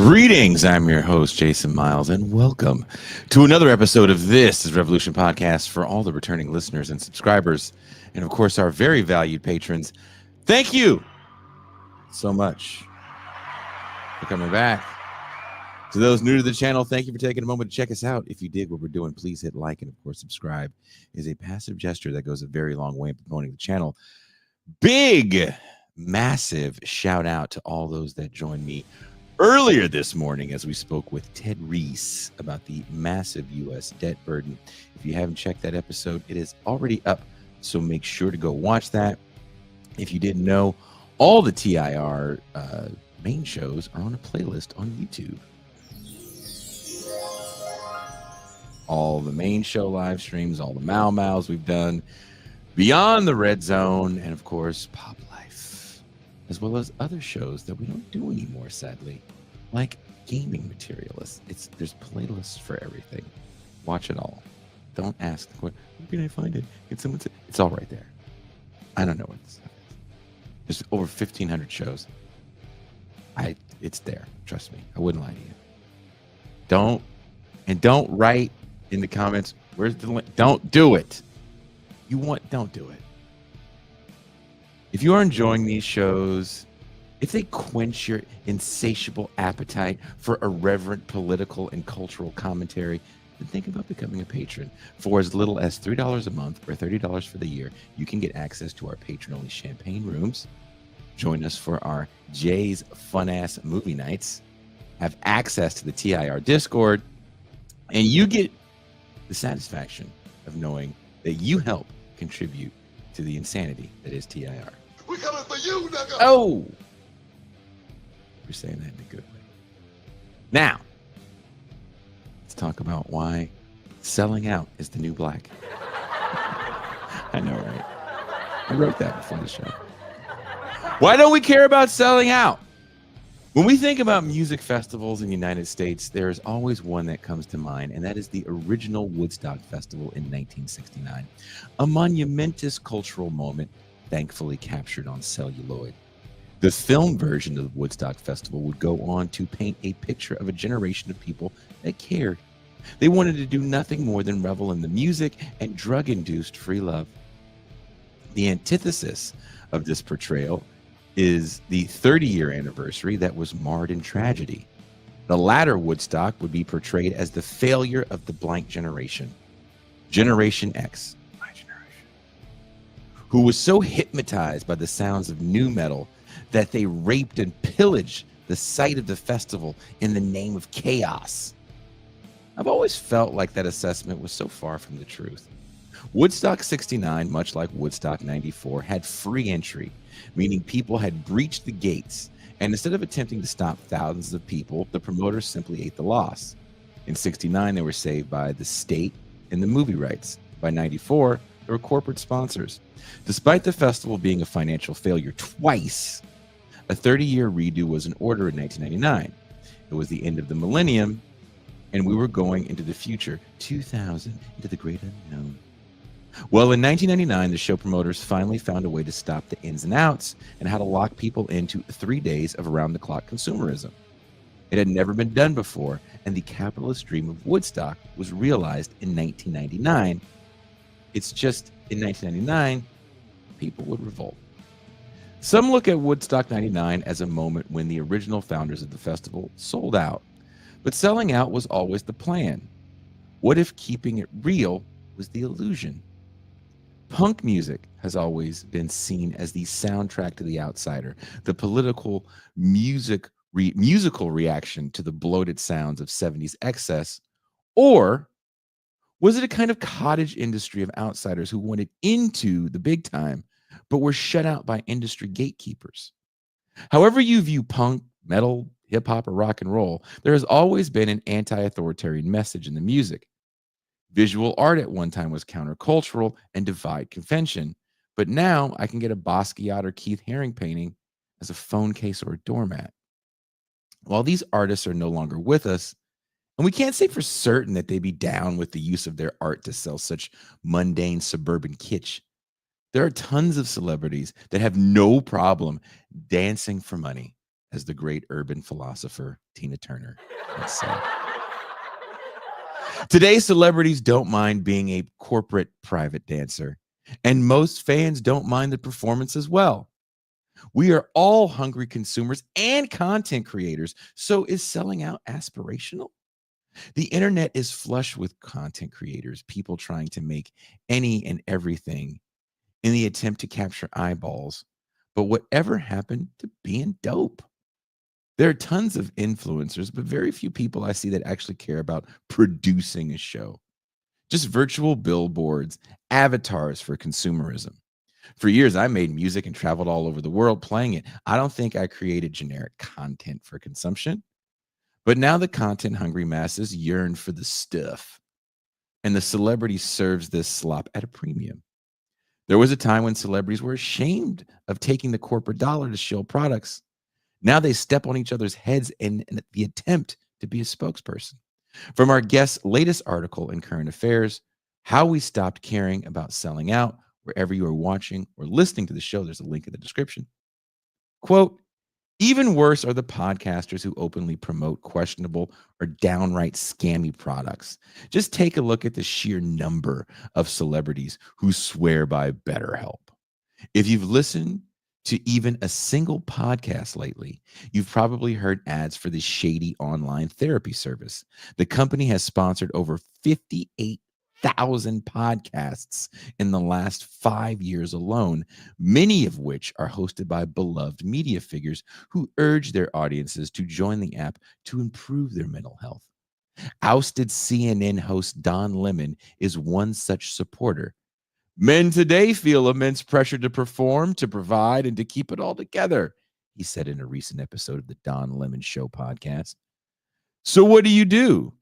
Greetings, I'm your host, Jason Miles, and welcome to another episode of This is Revolution Podcast for all the returning listeners and subscribers, and of course, our very valued patrons. Thank you so much for coming back. To those new to the channel, thank you for taking a moment to check us out. If you dig what we're doing, please hit like and, of course, subscribe. It is a passive gesture that goes a very long way in promoting the channel. Big, massive shout out to all those that joined me earlier this morning as we spoke with Ted Reese about the massive U.S. debt burden. If you haven't checked that episode, it is already up, so make sure to go watch that. If you didn't know, all the TIR main shows are on a playlist on YouTube. All the main show live streams, all the Mau Maus we've done, Beyond the Red Zone, and of course, Pop Life, as well as other shows that we don't do anymore, sadly, like gaming material. There's playlists for everything. Watch it all. Don't ask the question, where can I find it? Can someone say? It's all right there. I don't know what this stuff is. There's over 1,500 shows. It's there. Trust me. I wouldn't lie to you. Don't write in the comments, where's the link? Don't do it. Don't do it. If you are enjoying these shows, if they quench your insatiable appetite for irreverent political and cultural commentary, then think about becoming a patron. For as little as $3 a month or $30 for the year, you can get access to our patron-only champagne rooms, join us for our Jay's Fun-Ass Movie Nights, have access to the TIR Discord, and you get the satisfaction of knowing that you help contribute to the insanity that is TIR. We coming for you, nigga. Oh, we're saying that in a good way. Now, let's talk about why selling out is the new black. I know, right? I wrote that before the show. Why don't we care about selling out? When we think about music festivals in the United States, there is always one that comes to mind, and that is the original Woodstock Festival in 1969, a monumentous cultural moment thankfully captured on celluloid. The film version of the Woodstock Festival would go on to paint a picture of a generation of people that cared. They wanted to do nothing more than revel in the music and drug-induced free love. The antithesis of this portrayal is the 30-year anniversary that was marred in tragedy. The latter Woodstock would be portrayed as the failure of the blank generation, Generation X, my generation, who was so hypnotized by the sounds of nu metal that they raped and pillaged the site of the festival in the name of chaos. I've always felt like that assessment was so far from the truth. Woodstock 69, much like Woodstock 94, had free entry, meaning people had breached the gates, and instead of attempting to stop thousands of people, the promoters simply ate the loss. In 69, they were saved by the state and the movie rights. By 94, there were corporate sponsors. Despite the festival being a financial failure twice, a 30-year redo was in order in 1999. It was the end of the millennium, and we were going into the future, 2000, into the great unknown. Well, in 1999, the show promoters finally found a way to stop the ins and outs and how to lock people into 3 days of around-the-clock consumerism. It had never been done before, and the capitalist dream of Woodstock was realized in 1999. It's just, in 1999, people would revolt. Some look at Woodstock 99 as a moment when the original founders of the festival sold out, but selling out was always the plan. What if keeping it real was the illusion? Punk music has always been seen as the soundtrack to The Outsider, the political musical reaction to the bloated sounds of 70s excess, or was it a kind of cottage industry of outsiders who wanted into the big time, but were shut out by industry gatekeepers? However you view punk, metal, hip hop, or rock and roll, there has always been an anti-authoritarian message in the music. Visual art at one time was countercultural and defied convention, but now I can get a Basquiat or Keith Haring painting as a phone case or a doormat. While these artists are no longer with us, and we can't say for certain that they'd be down with the use of their art to sell such mundane suburban kitsch, there are tons of celebrities that have no problem dancing for money, as the great urban philosopher Tina Turner once said. Today, celebrities don't mind being a corporate private dancer, and most fans don't mind the performance as well. We are all hungry consumers and content creators. So is selling out aspirational? The internet is flush with content creators, people trying to make any and everything in the attempt to capture eyeballs. But whatever happened to being dope? There are tons of influencers, but very few people I see that actually care about producing a show. Just virtual billboards, avatars for consumerism. For years, I made music and traveled all over the world playing it. I don't think I created generic content for consumption, but now the content hungry masses yearn for the stuff, and the celebrity serves this slop at a premium. There was a time when celebrities were ashamed of taking the corporate dollar to shill products. Now they step on each other's heads in the attempt to be a spokesperson. From our guest's latest article in Current Affairs, How We Stopped Caring About Selling Out, wherever you are watching or listening to the show, there's a link in the description. Quote, even worse are the podcasters who openly promote questionable or downright scammy products. Just take a look at the sheer number of celebrities who swear by BetterHelp. If you've listened to even a single podcast lately, you've probably heard ads for this shady online therapy service. The company has sponsored over 58,000 podcasts in the last 5 years alone, many of which are hosted by beloved media figures who urge their audiences to join the app to improve their mental health. Ousted CNN host Don Lemon is one such supporter. Men today feel immense pressure to perform, to provide, and to keep it all together, he said in a recent episode of the Don Lemon Show podcast. So what do?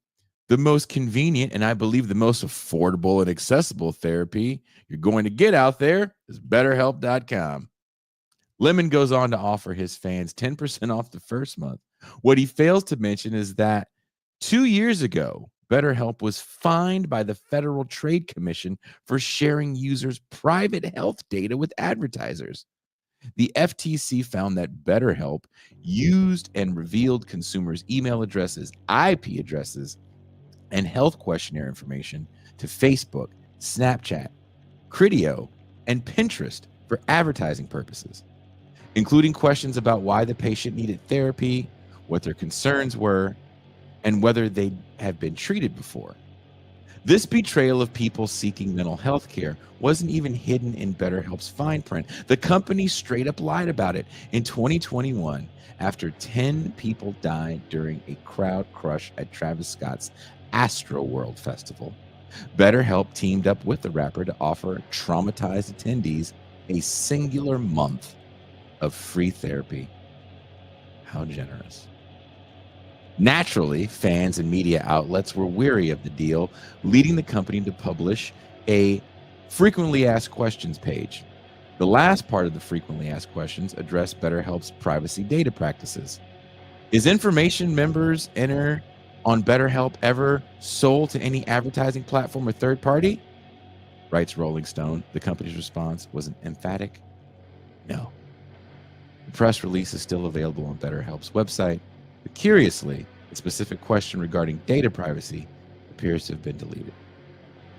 The most convenient and I believe the most affordable and accessible therapy you're going to get out there is BetterHelp.com. Lemon goes on to offer his fans 10% off the first month. What he fails to mention is that 2 years ago, BetterHelp was fined by the Federal Trade Commission for sharing users' private health data with advertisers. The FTC found that BetterHelp used and revealed consumers' email addresses, IP addresses, and health questionnaire information to Facebook, Snapchat, Criteo, and Pinterest for advertising purposes, including questions about why the patient needed therapy, what their concerns were, and whether they have been treated before. This betrayal of people seeking mental health care wasn't even hidden in BetterHelp's fine print. The company straight up lied about it. In 2021, after 10 people died during a crowd crush at Travis Scott's Astroworld Festival, BetterHelp teamed up with the rapper to offer traumatized attendees a singular month of free therapy. How generous. Naturally, fans and media outlets were weary of the deal, leading the company to publish a frequently asked questions page. The last part of the frequently asked questions addressed BetterHelp's privacy data practices. Is information members enter on BetterHelp ever sold to any advertising platform or third party? Writes Rolling Stone. The company's response was an emphatic no. The press release is still available on BetterHelp's website. But curiously, a specific question regarding data privacy appears to have been deleted.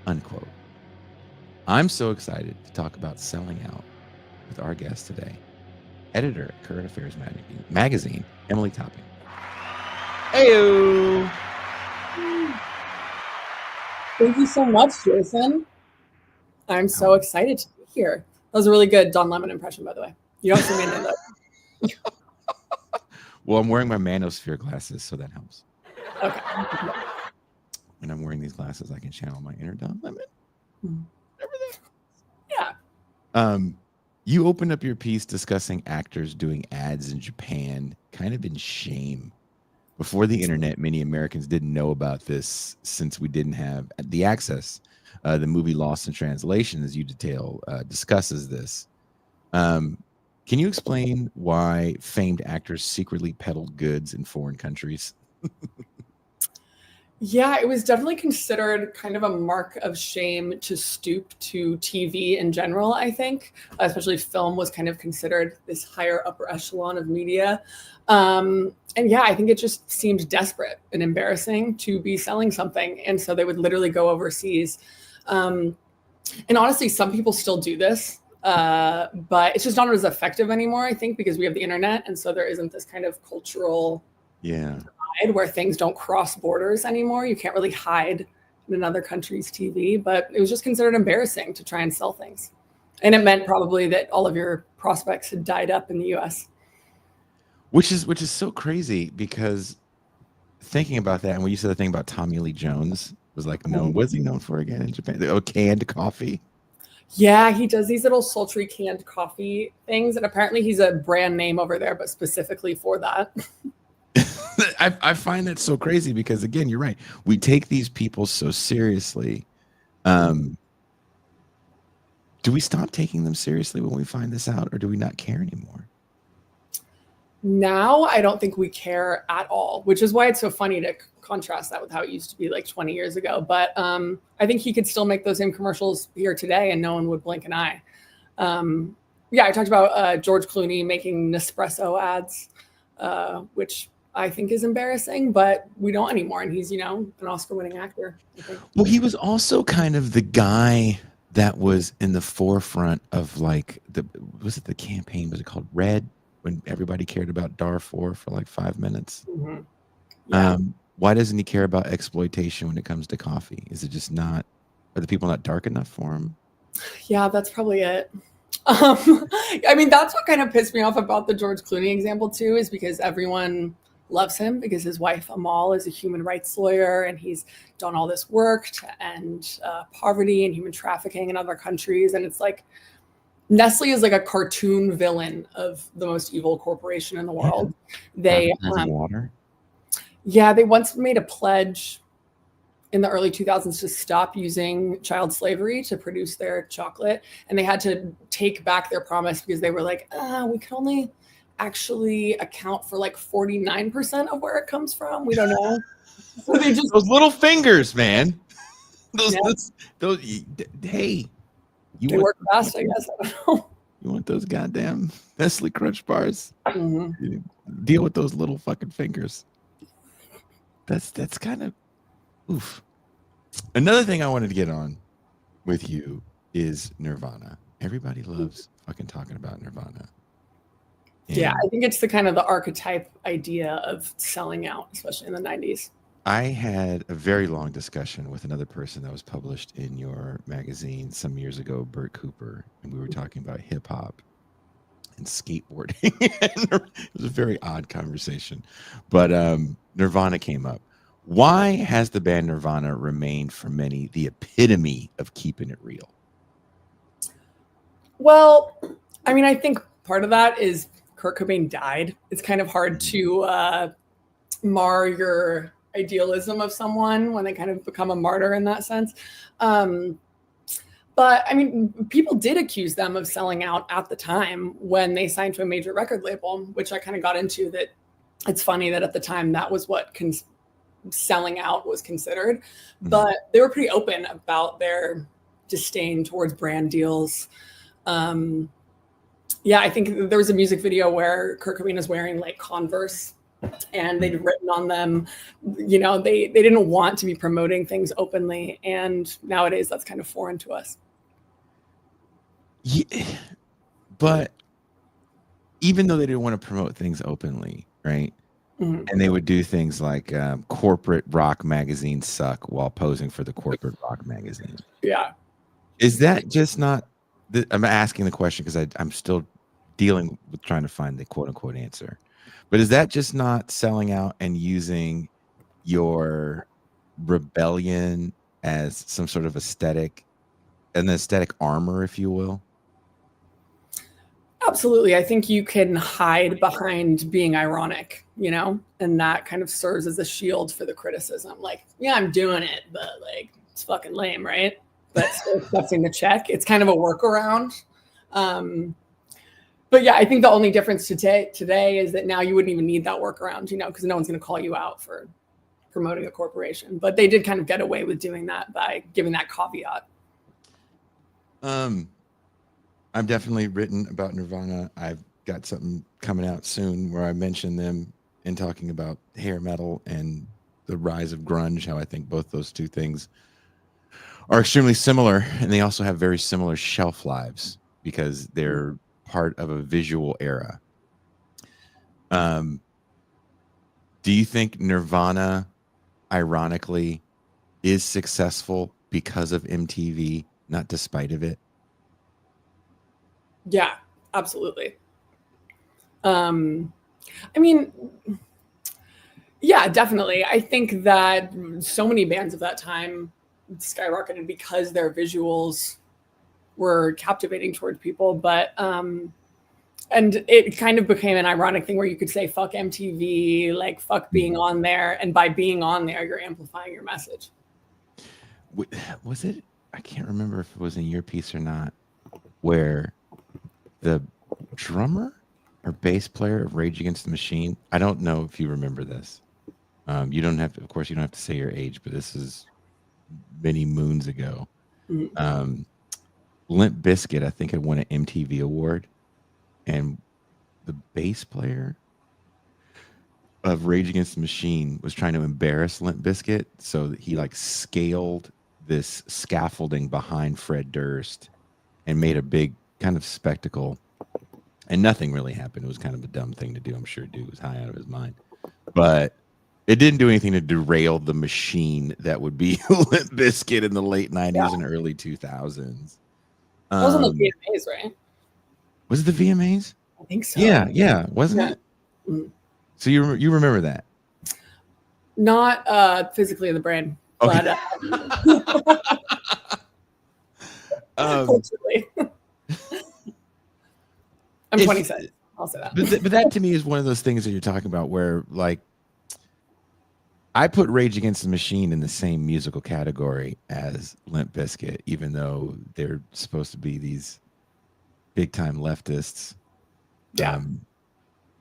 Unquote. I'm so excited to talk about selling out with our guest today, editor at Current Affairs magazine, Emily Topping. Heyo! Thank you so much, Jason. I'm so excited to be here. That was a really good Don Lemon impression, by the way. You don't see me in that. Well, I'm wearing my manosphere glasses, so that helps. Okay. When I'm wearing these glasses, I can channel my inner Don Lemon. Remember that? Yeah. You opened up your piece discussing actors doing ads in Japan, kind of in shame. Before the internet, many Americans didn't know about this since we didn't have the access. The movie Lost in Translation, as you detail, discusses this. Can you explain why famed actors secretly peddled goods in foreign countries? Yeah, it was definitely considered kind of a mark of shame to stoop to TV in general, I think. Especially film was kind of considered this higher upper echelon of media. And yeah, I think it just seemed desperate and embarrassing to be selling something. And so they would literally go overseas. Um, and honestly, some people still do this, but it's just not as effective anymore, I think, because we have the internet. And so there isn't this kind of cultural Yeah. where things don't cross borders anymore. You can't really hide in another country's TV, but it was just considered embarrassing to try and sell things. And it meant probably that all of your prospects had died up in the US. Which is so crazy because thinking about that, and when you said the thing about Tommy Lee Jones was like known, what's he known for again in Japan? Oh, canned coffee. Yeah, he does these little sultry canned coffee things. And apparently he's a brand name over there, but specifically for that. I find that so crazy because again, you're right. We take these people so seriously. Do we stop taking them seriously when we find this out, or do we not care anymore? Now, I don't think we care at all, which is why it's so funny to contrast that with how it used to be like 20 years ago. But I think he could still make those same commercials here today and no one would blink an eye. Yeah, I talked about George Clooney making Nespresso ads, which I think is embarrassing, but we don't anymore. And he's, an Oscar-winning actor, I think. Well, he was also kind of the guy that was in the forefront of like was it the campaign? Was it called Red? When everybody cared about Darfur for like 5 minutes. Mm-hmm. Yeah. Why doesn't he care about exploitation when it comes to coffee? Is it just not, are the people not dark enough for him? Yeah, that's probably it. I mean, that's what kind of pissed me off about the George Clooney example too, is because everyone loves him because his wife Amal is a human rights lawyer and he's done all this work to end poverty and human trafficking in other countries. And it's like, Nestle is like a cartoon villain of the most evil corporation in the world. They water. Yeah, they once made a pledge in the early 2000s to stop using child slavery to produce their chocolate. And they had to take back their promise because they were like, we can only actually account for like 49% of where it comes from. We don't know. So they just those little fingers, man. Those hey. They work fast, I guess. I don't know. You want those goddamn Nestle Crunch bars? Mm-hmm. Deal with those little fucking fingers. That's kind of oof. Another thing I wanted to get on with you is Nirvana. Everybody loves fucking talking about Nirvana. And yeah, I think it's the kind of the archetype idea of selling out, especially in the 90s. I had a very long discussion with another person that was published in your magazine some years ago, Bert Cooper, and we were talking about hip hop and skateboarding. It was a very odd conversation, but Nirvana came up. Why has the band Nirvana remained for many the epitome of keeping it real? Well, I mean, I think part of that is Kurt Cobain died. It's kind of hard to mar your idealism of someone when they kind of become a martyr in that sense. But I mean, people did accuse them of selling out at the time when they signed to a major record label, which I kind of got into. That it's funny that at the time that was what selling out was considered, but they were pretty open about their disdain towards brand deals. Yeah, I think there was a music video where Kurt Cobain is wearing like Converse and they'd written on them, they didn't want to be promoting things openly. And nowadays that's kind of foreign to us. Yeah, but even though they didn't want to promote things openly, right? Mm-hmm. And they would do things like corporate rock magazines suck while posing for the corporate rock magazine. Yeah. Is that just not, I'm asking the question because I'm still dealing with trying to find the quote unquote answer. But is that just not selling out and using your rebellion as some sort of an aesthetic armor, if you will? Absolutely. I think you can hide behind being ironic, and that kind of serves as a shield for the criticism. Like, yeah, I'm doing it, but like, it's fucking lame, right? But still accepting the check. It's kind of a workaround. But yeah, I think the only difference today is that now you wouldn't even need that workaround, because no one's going to call you out for promoting a corporation, but they did kind of get away with doing that by giving that caveat. I've definitely written about Nirvana. I've got something coming out soon where I mention them in talking about hair metal and the rise of grunge, how I think both those two things are extremely similar, and they also have very similar shelf lives because they're part of a visual era. Do you think Nirvana, ironically, is successful because of MTV, not despite of it? Yeah, absolutely. I mean, yeah, definitely. I think that so many bands of that time skyrocketed because their visuals were captivating towards people, but and it kind of became an ironic thing where you could say fuck MTV, like fuck being on there, and by being on there you're amplifying your message. Was it, I can't remember if it was in your piece or not, where the drummer or bass player of Rage Against the Machine, I don't know if you remember this. You don't have to, of course, you don't have to say your age, but this is many moons ago. Limp Bizkit, I think, had won an MTV award, and the bass player of Rage Against the Machine was trying to embarrass Limp Bizkit, so that he like scaled this scaffolding behind Fred Durst and made a big kind of spectacle. And nothing really happened. It was kind of a dumb thing to do. I'm sure dude was high out of his mind, but it didn't do anything to derail the machine that would be Limp Bizkit in the late 90s and early 2000s. That was on the VMAs, right? Was it the VMAs? I think so. Yeah, wasn't it? So you remember that? Not physically in the brain, okay. But culturally. I'm 27. I'll say that. But that to me is one of those things that you're talking about where, like, I put Rage Against the Machine in the same musical category as Limp Bizkit, even though they're supposed to be these big time leftists. Yeah.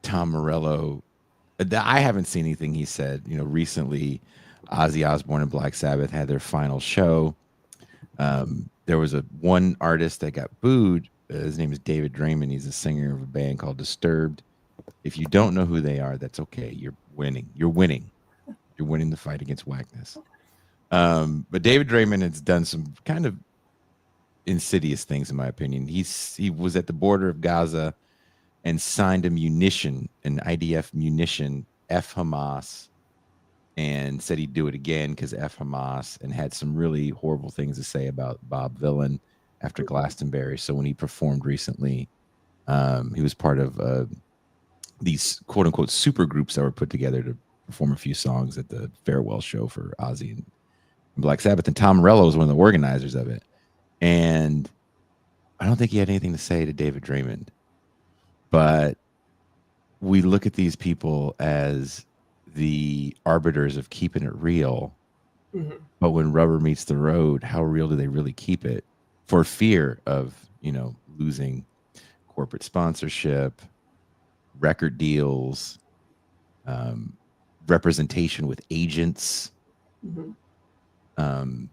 Tom Morello, I haven't seen anything he said. You know, recently, Ozzy Osbourne and Black Sabbath had their final show. There was one artist that got booed. His name is David Draymond. He's a singer of a band called Disturbed. If you don't know who they are, that's okay. You're winning. You're winning the fight against whackness. But David Draymond has done some kind of insidious things, in my opinion. He was at the border of Gaza and signed an IDF munition, F Hamas, and said he'd do it again because F Hamas, and had some really horrible things to say about Bob Dylan after Glastonbury. So when he performed recently, he was part of these quote unquote super groups that were put together to perform a few songs at the farewell show for Ozzy and Black Sabbath. And Tom Morello was one of the organizers of it. And I don't think he had anything to say to David Draymond. But we look at these people as the arbiters of keeping it real. Mm-hmm. But when rubber meets the road, how real do they really keep it? For fear of, losing corporate sponsorship, record deals, representation with agents. Mm-hmm.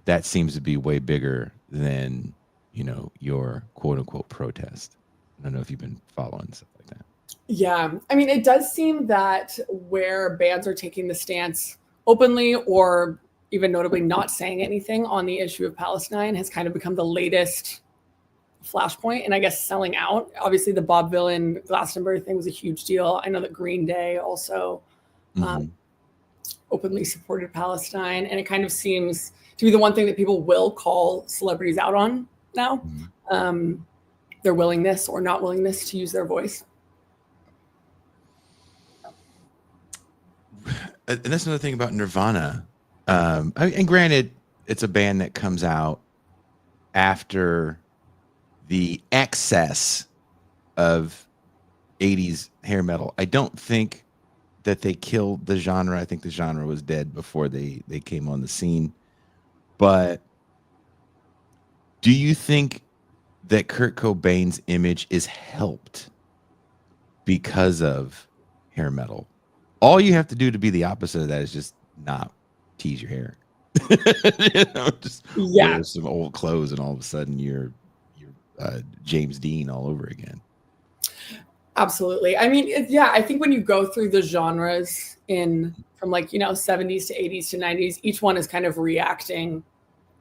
That seems to be way bigger than, your quote unquote protest. I don't know if you've been following stuff like that. Yeah. I mean, it does seem that where bands are taking the stance openly or even notably not saying anything on the issue of Palestine has kind of become the latest flashpoint, and I guess selling out. Obviously, the Bob Dylan Glastonbury thing was a huge deal. I know that Green Day also openly supported Palestine, and it kind of seems to be the one thing that people will call celebrities out on now. Mm-hmm. Their willingness or not willingness to use their voice. And that's another thing about Nirvana. And granted, it's a band that comes out after the excess of 80s hair metal. I don't think that they killed the genre. I think the genre was dead before they came on the scene. But do you think that Kurt Cobain's image is helped because of hair metal? All you have to do to be the opposite of that is just not tease your hair. Just Yeah. wear some old clothes, and all of a sudden you're James Dean all over again. Absolutely. I mean, yeah, I think when you go through the genres from like, 70s to 80s to 90s, each one is kind of reacting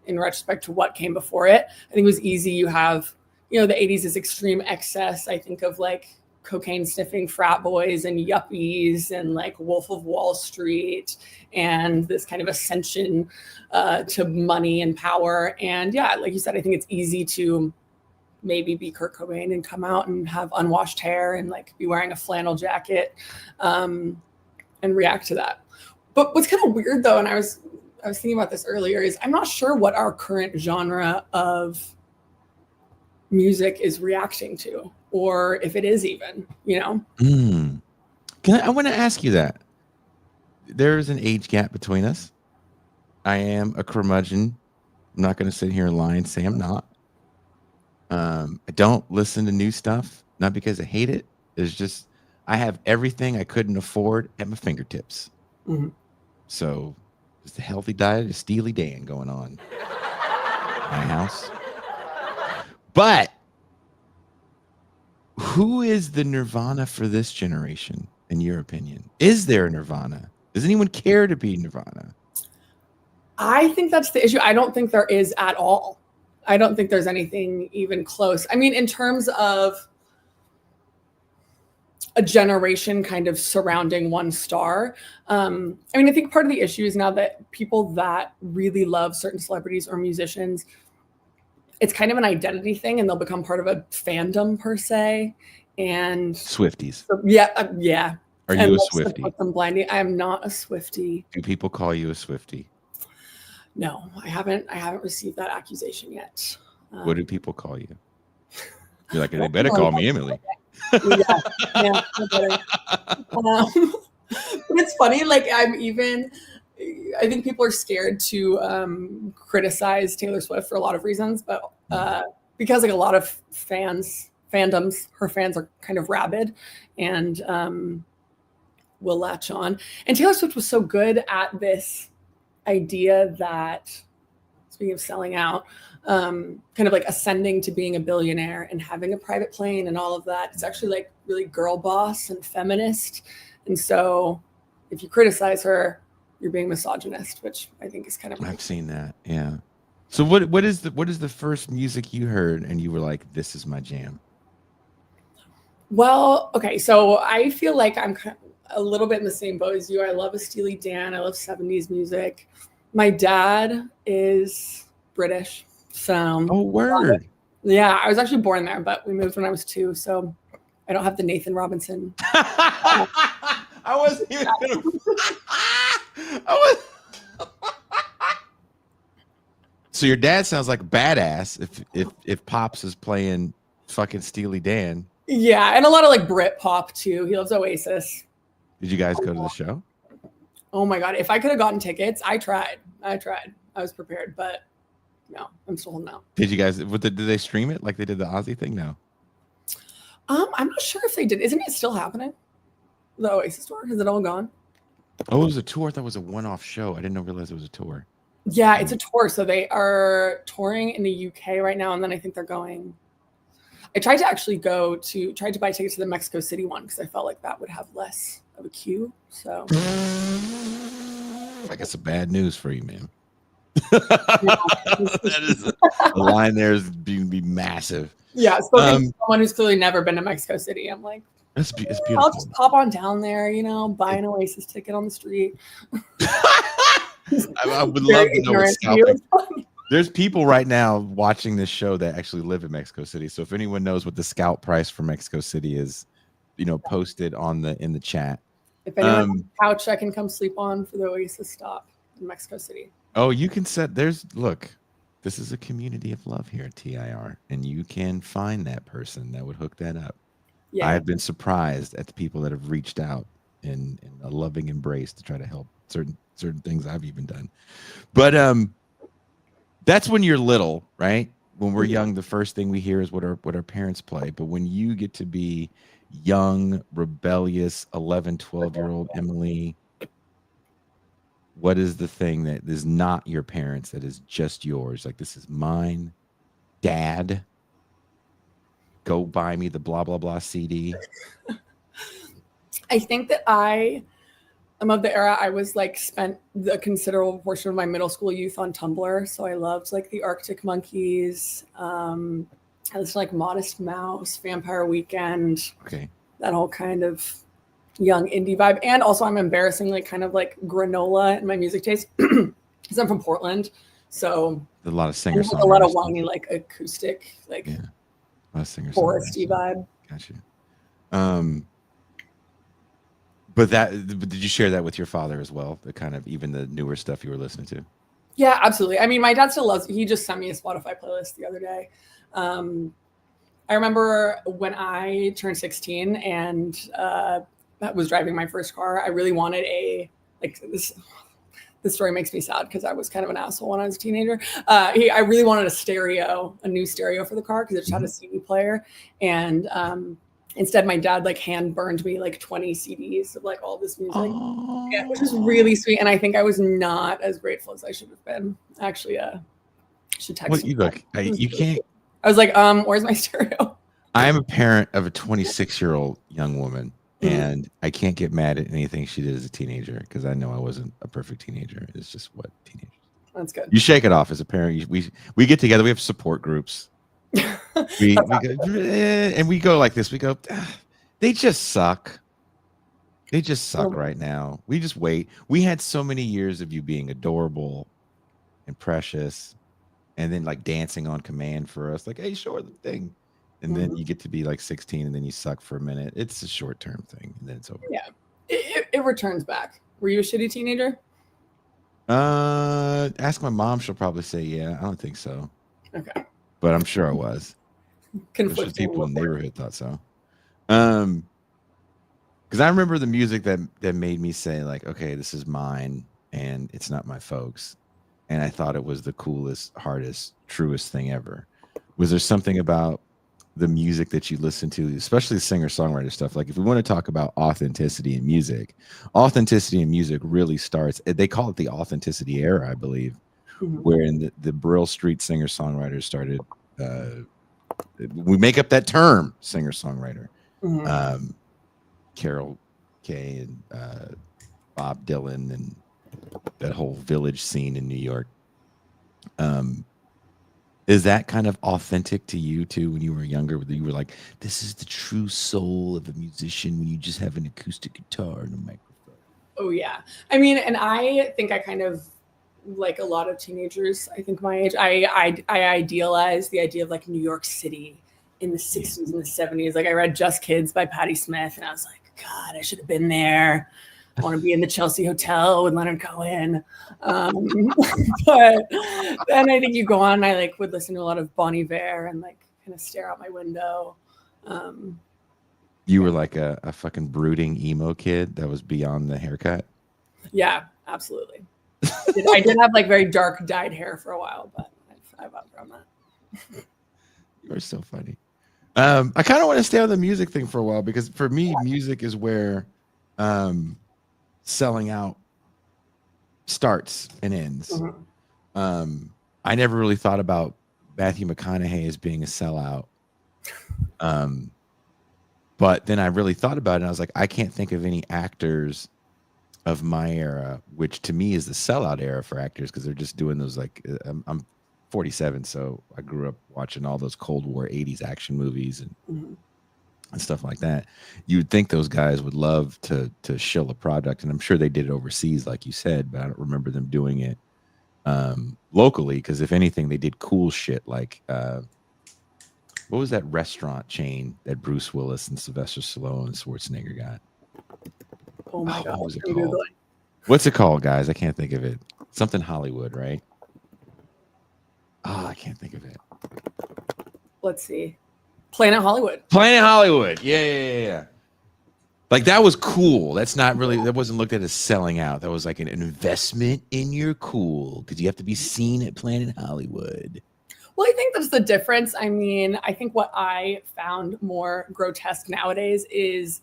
in retrospect to what came before it. I think it was easy. You have, the 80s is extreme excess. I think of like cocaine sniffing frat boys and yuppies and like Wolf of Wall Street and this kind of ascension to money and power. And yeah, like you said, I think it's easy to maybe be Kurt Cobain and come out and have unwashed hair and like be wearing a flannel jacket and react to that. But what's kind of weird though, and I was thinking about this earlier, is I'm not sure what our current genre of music is reacting to, or if it is even, I want to ask you that. There's an age gap between us. I am a curmudgeon. I'm not going to sit here and lie and say I'm not. I don't listen to new stuff, not because I hate it. It's just I have everything I couldn't afford at my fingertips. Mm-hmm. So just a healthy diet of Steely Dan going on in my house. But who is the Nirvana for this generation, in your opinion? Is there a Nirvana? Does anyone care to be Nirvana? I think that's the issue. I don't think there is at all. I don't think there's anything even close. I mean, in terms of a generation kind of surrounding one star. I think part of the issue is now that people that really love certain celebrities or musicians, it's kind of an identity thing, and they'll become part of a fandom per se. And Swifties. So, yeah. Are you a Swiftie? I'm blinding. I am not a Swiftie. Do people call you a Swiftie? No, I haven't received that accusation yet. What do people call you? You're like, they better call me Emily. yeah. But it's funny. Like I think people are scared to criticize Taylor Swift for a lot of reasons, but because like a lot of fandoms, her fans are kind of rabid and will latch on. And Taylor Swift was so good at this idea that, speaking of selling out, kind of like ascending to being a billionaire and having a private plane and all of that. It's actually like really girl boss and feminist. And so if you criticize her, you're being misogynist, which I think is kind of. I've seen that. Yeah. So what is the first music you heard and you were like, this is my jam? Well, okay. So I feel like I'm a little bit in the same boat as you. I love a Steely Dan. I love 70s music. My dad is British. So oh, word. Yeah, I was actually born there, but we moved when I was 2, so I don't have the Nathan Robinson. I wasn't even gonna. So your dad sounds like a badass if Pops is playing fucking Steely Dan. Yeah, and a lot of like Brit pop too. He loves Oasis. Did you guys go to the show? Oh my God. If I could have gotten tickets, I tried. I was prepared, but no, I'm still holding out. Did you guys, did they stream it like they did the Ozzy thing? No. I'm not sure if they did. Isn't it still happening? The Oasis tour? Is it all gone? Oh, it was a tour. I thought it was a one-off show. I didn't realize it was a tour. Yeah, it's a tour. So they are touring in the UK right now. And then I think they're going. I tried to actually buy tickets to the Mexico City one because I felt like that would have less of a queue. So I guess bad news for you, man. That is the line there is being be massive. Yeah, someone who's clearly never been to Mexico City, I'm like, it's beautiful. I'll just pop on down there, buy an Oasis ticket on the street. I would love to know what's happening. There's people right now watching this show that actually live in Mexico City. So if anyone knows what the scout price for Mexico City is, posted in the chat. If anyone has a couch I can come sleep on for the Oasis stop in Mexico City. Oh, you can look, this is a community of love here at TIR, and you can find that person that would hook that up. Yeah. I have been surprised at the people that have reached out in a loving embrace to try to help certain things I've even done. But that's when you're little, right? When we're young, the first thing we hear is what our parents play. But when you get to be young, rebellious, 11, 12-year-old Emily, what is the thing that is not your parents that is just yours? Like, this is mine. Dad, go buy me the blah blah blah CD. I think that I'm of the era I was like spent the considerable portion of my middle school youth on Tumblr. So I loved like the Arctic Monkeys. I listened to like Modest Mouse, Vampire Weekend, Okay. that whole kind of young indie vibe. And also I'm embarrassingly kind of like granola in my music taste because I'm from Portland. So A lot of I singer have a lot of songwriters. whiny, like acoustic, like Yeah. A lot of singer foresty vibe. Gotcha. But did you share that with your father as well? The kind of even the newer stuff you were listening to? Yeah, absolutely. I mean, my dad still loves, he just sent me a Spotify playlist the other day. I remember when I turned 16 and that was driving my first car, I really wanted this story makes me sad because I was kind of an asshole when I was a teenager. I really wanted a new stereo for the car because it just had a CD player. And instead, my dad like hand burned me like 20 CDs of like all this music, yeah, which is really sweet. And I think I was not as grateful as I should have been. Actually, should text. What you look? You can't. I was like, where's my stereo? I am a parent of a 26-year-old young woman, and I can't get mad at anything she did as a teenager because I know I wasn't a perfect teenager. It's just what teenagers. That's good. You shake it off as a parent. We get together. We have support groups. we go, and we go like this. We go, they just suck. They just suck right now. We just wait. We had so many years of you being adorable and precious, and then like dancing on command for us. Like, hey, sure, the thing. And then you get to be like 16, and then you suck for a minute. It's a short-term thing, and then it's over. Yeah, it returns back. Were you a shitty teenager? Ask my mom. She'll probably say, yeah. I don't think so. Okay. But I'm sure I was. Conflicting people in the neighborhood thought so. Because I remember the music that made me say like, okay, this is mine, and it's not my folks. And I thought it was the coolest, hardest, truest thing ever. Was there something about the music that you listen to, especially singer-songwriter stuff? Like if we want to talk about authenticity in music really starts, they call it the authenticity era, I believe, wherein the Brill Street singer-songwriters started, we make up that term, singer-songwriter. Carol Kay and Bob Dylan and that whole Village scene in New York. Is that kind of authentic to you too when you were younger? You were like, this is the true soul of a musician when you just have an acoustic guitar and a microphone. Oh yeah. I mean, and I think I kind of, like a lot of teenagers, I think my age, I idealize the idea of like New York City in the 60s and the 70s. Like I read Just Kids by Patti Smith and I was like, God, I should have been there. I want to be in the Chelsea Hotel with Leonard Cohen. But then I think you go on and I like would listen to a lot of Bon Iver and like kind of stare out my window. You were like a fucking brooding emo kid that was beyond the haircut. Yeah, absolutely. I did have like very dark dyed hair for a while, but I've outgrown that. You are so funny. I kind of want to stay on the music thing for a while because for me, music is where selling out starts and ends. I never really thought about Matthew McConaughey as being a sellout. But then I really thought about it and I was like, I can't think of any actors of my era, which to me is the sellout era for actors because they're just doing those like, I'm 47, so I grew up watching all those Cold War 80s action movies and stuff like that. You would think those guys would love to shill a product, and I'm sure they did it overseas, like you said, but I don't remember them doing it locally because if anything, they did cool shit like what was that restaurant chain that Bruce Willis and Sylvester Stallone and Schwarzenegger got? Oh my God. What was it called? What's it called, guys? I can't think of it. Something Hollywood, right? Oh, I can't think of it. Let's see. Planet Hollywood. Planet Hollywood. Yeah. Like that was cool. That's not really, that wasn't looked at as selling out. That was like an investment in your cool because you have to be seen at Planet Hollywood. Well, I think that's the difference. I mean, I think what I found more grotesque nowadays is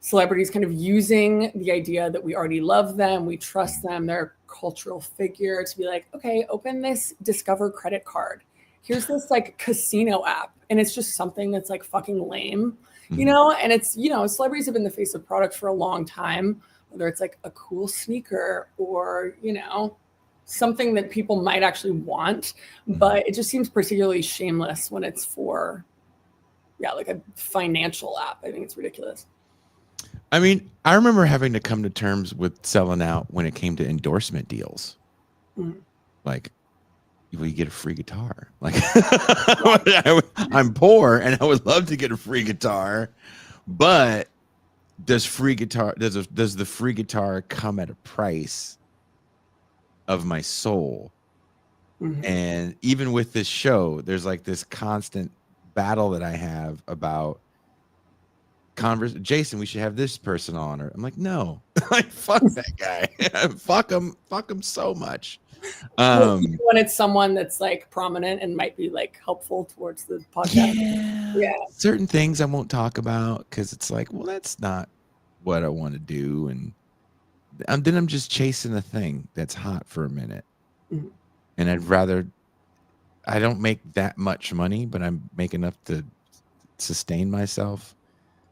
celebrities kind of using the idea that we already love them, we trust them, they're a cultural figure, to be like, okay, open this Discover credit card. Here's this like casino app. And it's just something that's like fucking lame, you know? And it's, you know, celebrities have been the face of product for a long time, whether it's like a cool sneaker or, you know, something that people might actually want, but it just seems particularly shameless when it's for, yeah, like a financial app. I think it's ridiculous. I mean, I remember having to come to terms with selling out when it came to endorsement deals. Like, well, you get a free guitar. Like, I'm poor and I would love to get a free guitar, but does the free guitar come at a price of my soul? And even with this show, there's like this constant battle that I have about Jason, we should have this person on, or I'm like, no, like fuck that guy. fuck him so much. When it's someone that's like prominent and might be like helpful towards the podcast. Yeah. Certain things I won't talk about because it's like, well, that's not what I want to do. And then I'm just chasing a thing that's hot for a minute. And I don't make that much money, but I make enough to sustain myself.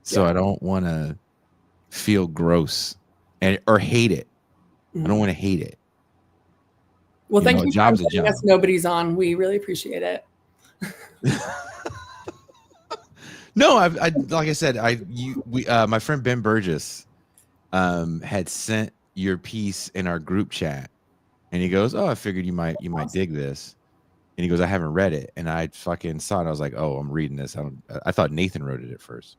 So I don't want to feel gross or hate it. I don't want to hate it. Well, thank you for letting us Nobody's on. We really appreciate it. No, I like I said, my friend Ben Burgess had sent your piece in our group chat, and he goes, "Oh, I figured you might dig this." And he goes, "I haven't read it," and I fucking saw it. I was like, "Oh, I'm reading this." I thought Nathan wrote it at first,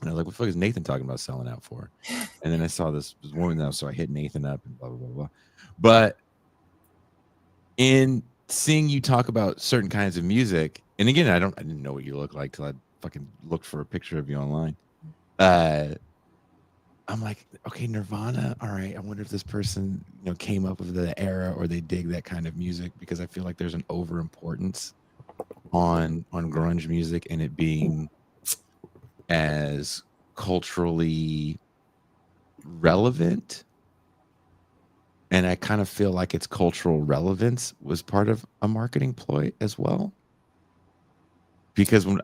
and I was like, "What the fuck is Nathan talking about selling out for?" And then I saw this woman now, so I hit Nathan up and blah blah blah blah. But in seeing you talk about certain kinds of music, and again, I didn't know what you look like till I fucking looked for a picture of you online. I'm like, okay, Nirvana. All right. I wonder if this person, you know, came up with the era or they dig that kind of music, because I feel like there's an over importance on grunge music and it being as culturally relevant. And I kind of feel like its cultural relevance was part of a marketing ploy as well. Because when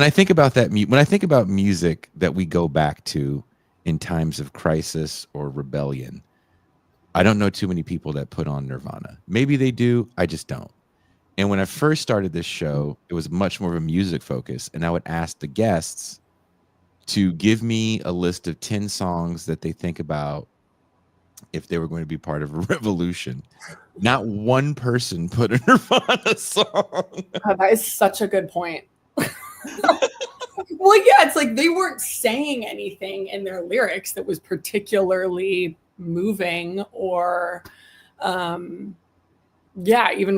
I think about that, when I think about music that we go back to in times of crisis or rebellion, I don't know too many people that put on Nirvana. Maybe they do, I just don't. And when I first started this show, it was much more of a music focus, and I would ask the guests to give me a list of 10 songs that they think about if they were going to be part of a revolution. Not one person put a Nirvana song. Oh, that is such a good point. Well, yeah, it's like they weren't saying anything in their lyrics that was particularly moving or, even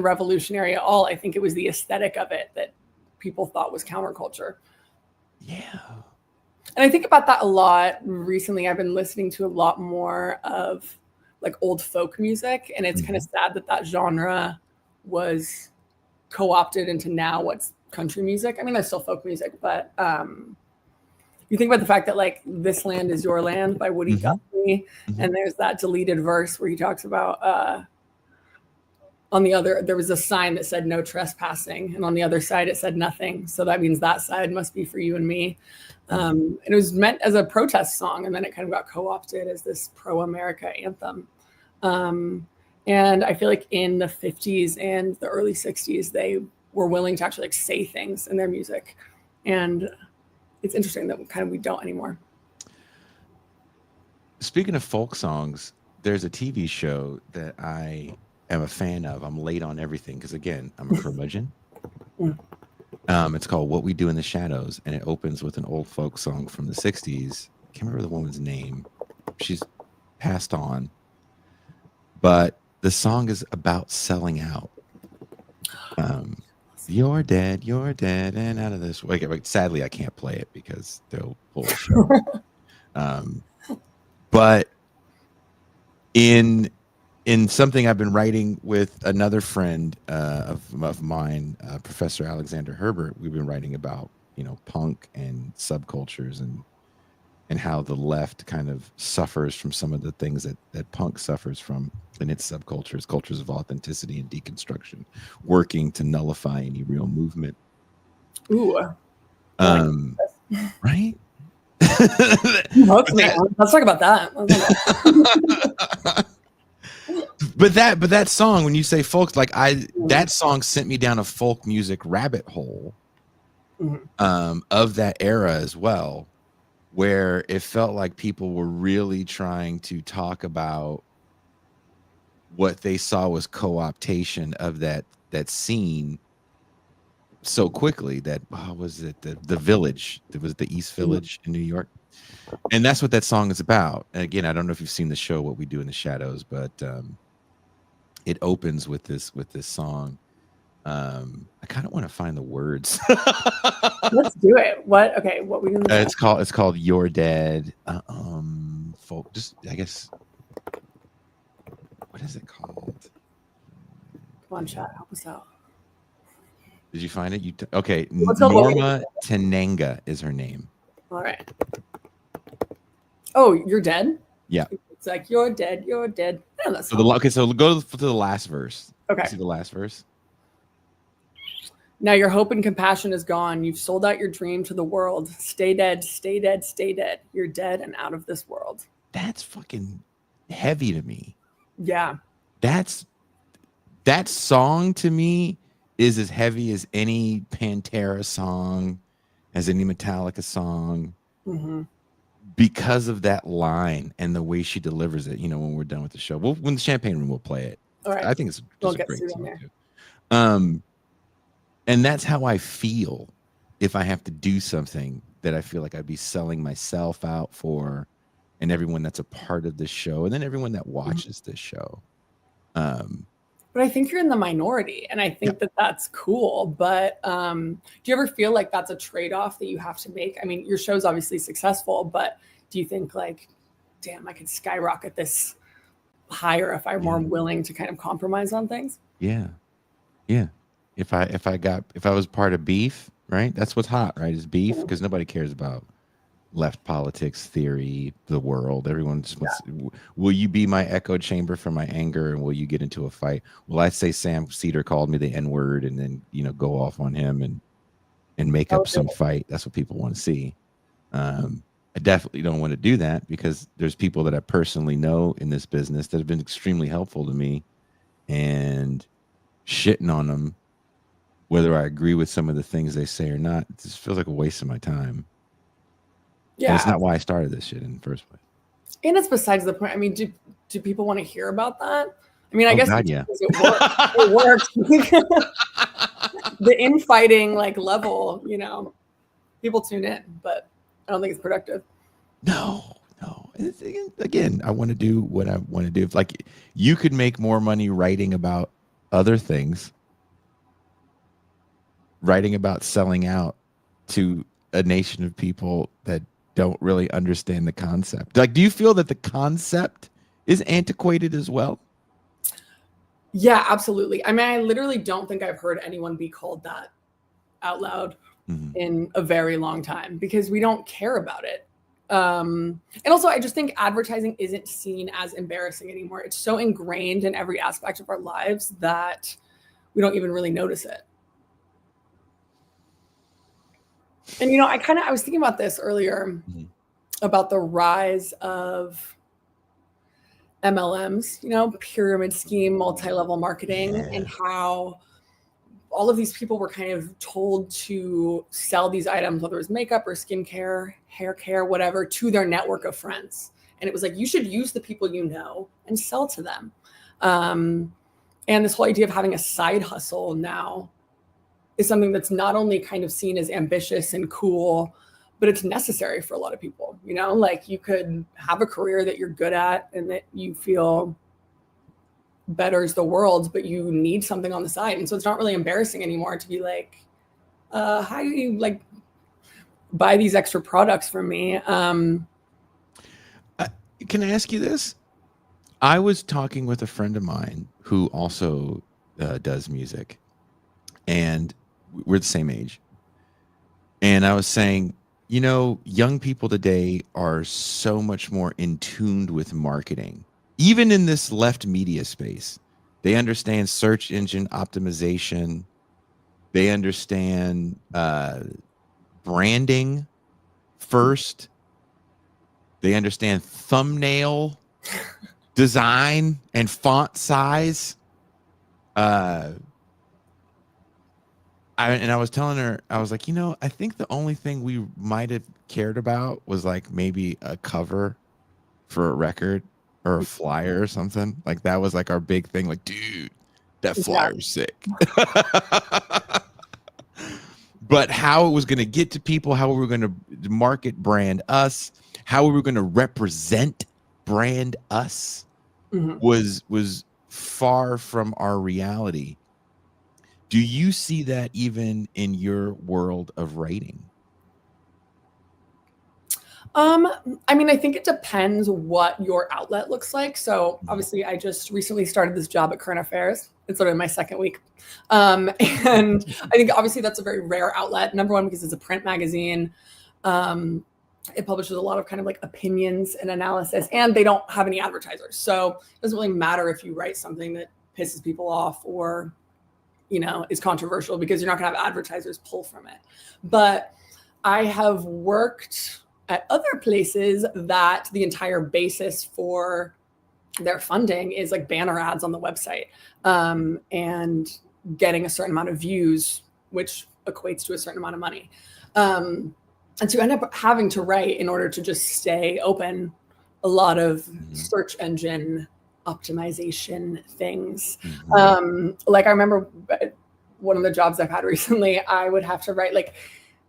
revolutionary at all. I think it was the aesthetic of it that people thought was counterculture. Yeah. And I think about that a lot recently. I've been listening to a lot more of like old folk music, and it's kind of sad that genre was co-opted into now what's country music. I mean, there's still folk music, but you think about the fact that like "This Land Is Your Land" by Woody Guthrie, and there's that deleted verse where he talks about there was a sign that said "No trespassing," and on the other side it said nothing. So that means that side must be for you and me. And it was meant as a protest song, and then it kind of got co-opted as this pro-America anthem. And I feel like in the 50s and the early 60s, they were willing to actually like say things in their music. And it's interesting that we don't anymore. Speaking of folk songs, there's a TV show that I am a fan of. I'm late on everything because, again, I'm a curmudgeon. It's called What We Do in the Shadows, and it opens with an old folk song from the 60s. Can't remember the woman's name. She's passed on. But the song is about selling out. You're dead, and out of this. Sadly, I can't play it because they'll pull the show. But in something I've been writing with another friend of mine, Professor Alexander Herbert, we've been writing about, punk and subcultures and and how the left kind of suffers from some of the things that punk suffers from in its subcultures, cultures of authenticity and deconstruction, working to nullify any real movement. Ooh. Right? Let's talk about that. But that song, when you say folk, like that song sent me down a folk music rabbit hole of that era as well, where it felt like people were really trying to talk about what they saw was co-optation of that scene so quickly that was it the village, it was the East Village in New York, and that's what that song is about. And again, I don't know if you've seen the show What We Do in the Shadows, but it opens with this song. I kind of want to find the words. Let's do it. What we do? It's called You're Dead. Folk, just I guess. What is it called? Come on, chat, help us out. Did you find it? Okay. Norma Tenenga is her name. All right. Oh, You're Dead? Yeah. It's like you're dead. You're dead. So go to the last verse. Okay. See the last verse. Now your hope and compassion is gone. You've sold out your dream to the world. Stay dead, stay dead, stay dead. You're dead and out of this world. That's fucking heavy to me. Yeah. That song to me is as heavy as any Pantera song, as any Metallica song, because of that line and the way she delivers it. You know, when we're done with the show, when the Champagne Room, we'll play it. All right. I think it's just a great song too. And that's how I feel if I have to do something that I feel like I'd be selling myself out for, and everyone that's a part of this show, and then everyone that watches this show. But I think you're in the minority, and I think that that's cool. But do you ever feel like that's a trade-off that you have to make? I mean, your show's obviously successful, but do you think like, damn, I could skyrocket this higher if I'm more willing to kind of compromise on things? Yeah. If I was part of beef, right? That's what's hot, right? Is beef, because nobody cares about left politics, theory, the world. Everyone just wants, will you be my echo chamber for my anger, and will you get into a fight? Will I say Sam Cedar called me the N-word and then, go off on him and make up some fight? That's what people want to see. I definitely don't want to do that, because there's people that I personally know in this business that have been extremely helpful to me, and shitting on them, whether I agree with some of the things they say or not, it just feels like a waste of my time. Yeah, and it's not why I started this shit in the first place. And it's besides the point. I mean, do people want to hear about that? I mean, I guess God, yeah. It works. The infighting level, people tune in, but I don't think it's productive. No. Again, I want to do what I want to do. Like, you could make more money writing about other things, writing about selling out to a nation of people that don't really understand the concept. Like, do you feel that the concept is antiquated as well? Yeah, absolutely. I mean, I literally don't think I've heard anyone be called that out loud in a very long time, because we don't care about it. And also, I just think advertising isn't seen as embarrassing anymore. It's so ingrained in every aspect of our lives that we don't even really notice it. And, I was thinking about this earlier about the rise of MLMs, pyramid scheme, multi-level marketing, and how all of these people were kind of told to sell these items, whether it was makeup or skincare, hair care, whatever, to their network of friends. And it was like, you should use the people you know and sell to them. And this whole idea of having a side hustle now is something that's not only kind of seen as ambitious and cool, but it's necessary for a lot of people. Like, you could have a career that you're good at and that you feel betters the world, but you need something on the side. And so it's not really embarrassing anymore to be like, how do you buy these extra products from me? Can I ask you this? I was talking with a friend of mine who also does music, and we're the same age. And I was saying, You know, young people today are so much more in tuned with marketing, even in this left media space. They understand search engine optimization. They understand branding first. They understand thumbnail design and font size. I was telling her, I was like, I think the only thing we might have cared about was like maybe a cover for a record or a flyer or something. Like that was like our big thing. Like, dude, that Yeah. flyer's sick. But how it was going to get to people, how we were going to market brand us, how we were going to represent brand us was far from our reality. Do you see that even in your world of writing? I mean, I think it depends what your outlet looks like. So obviously I just recently started this job at Current Affairs. It's literally my second week. And I think obviously that's a very rare outlet. Number one, because it's a print magazine. It publishes a lot of kind of like opinions and analysis, and they don't have any advertisers. So it doesn't really matter if you write something that pisses people off or, is controversial, because you're not gonna have advertisers pull from it. But I have worked at other places that the entire basis for their funding is like banner ads on the website, and getting a certain amount of views, which equates to a certain amount of money. And so you end up having to write, in order to just stay open, a lot of search engine optimization things. Like I remember one of the jobs I've had recently, I would have to write, like,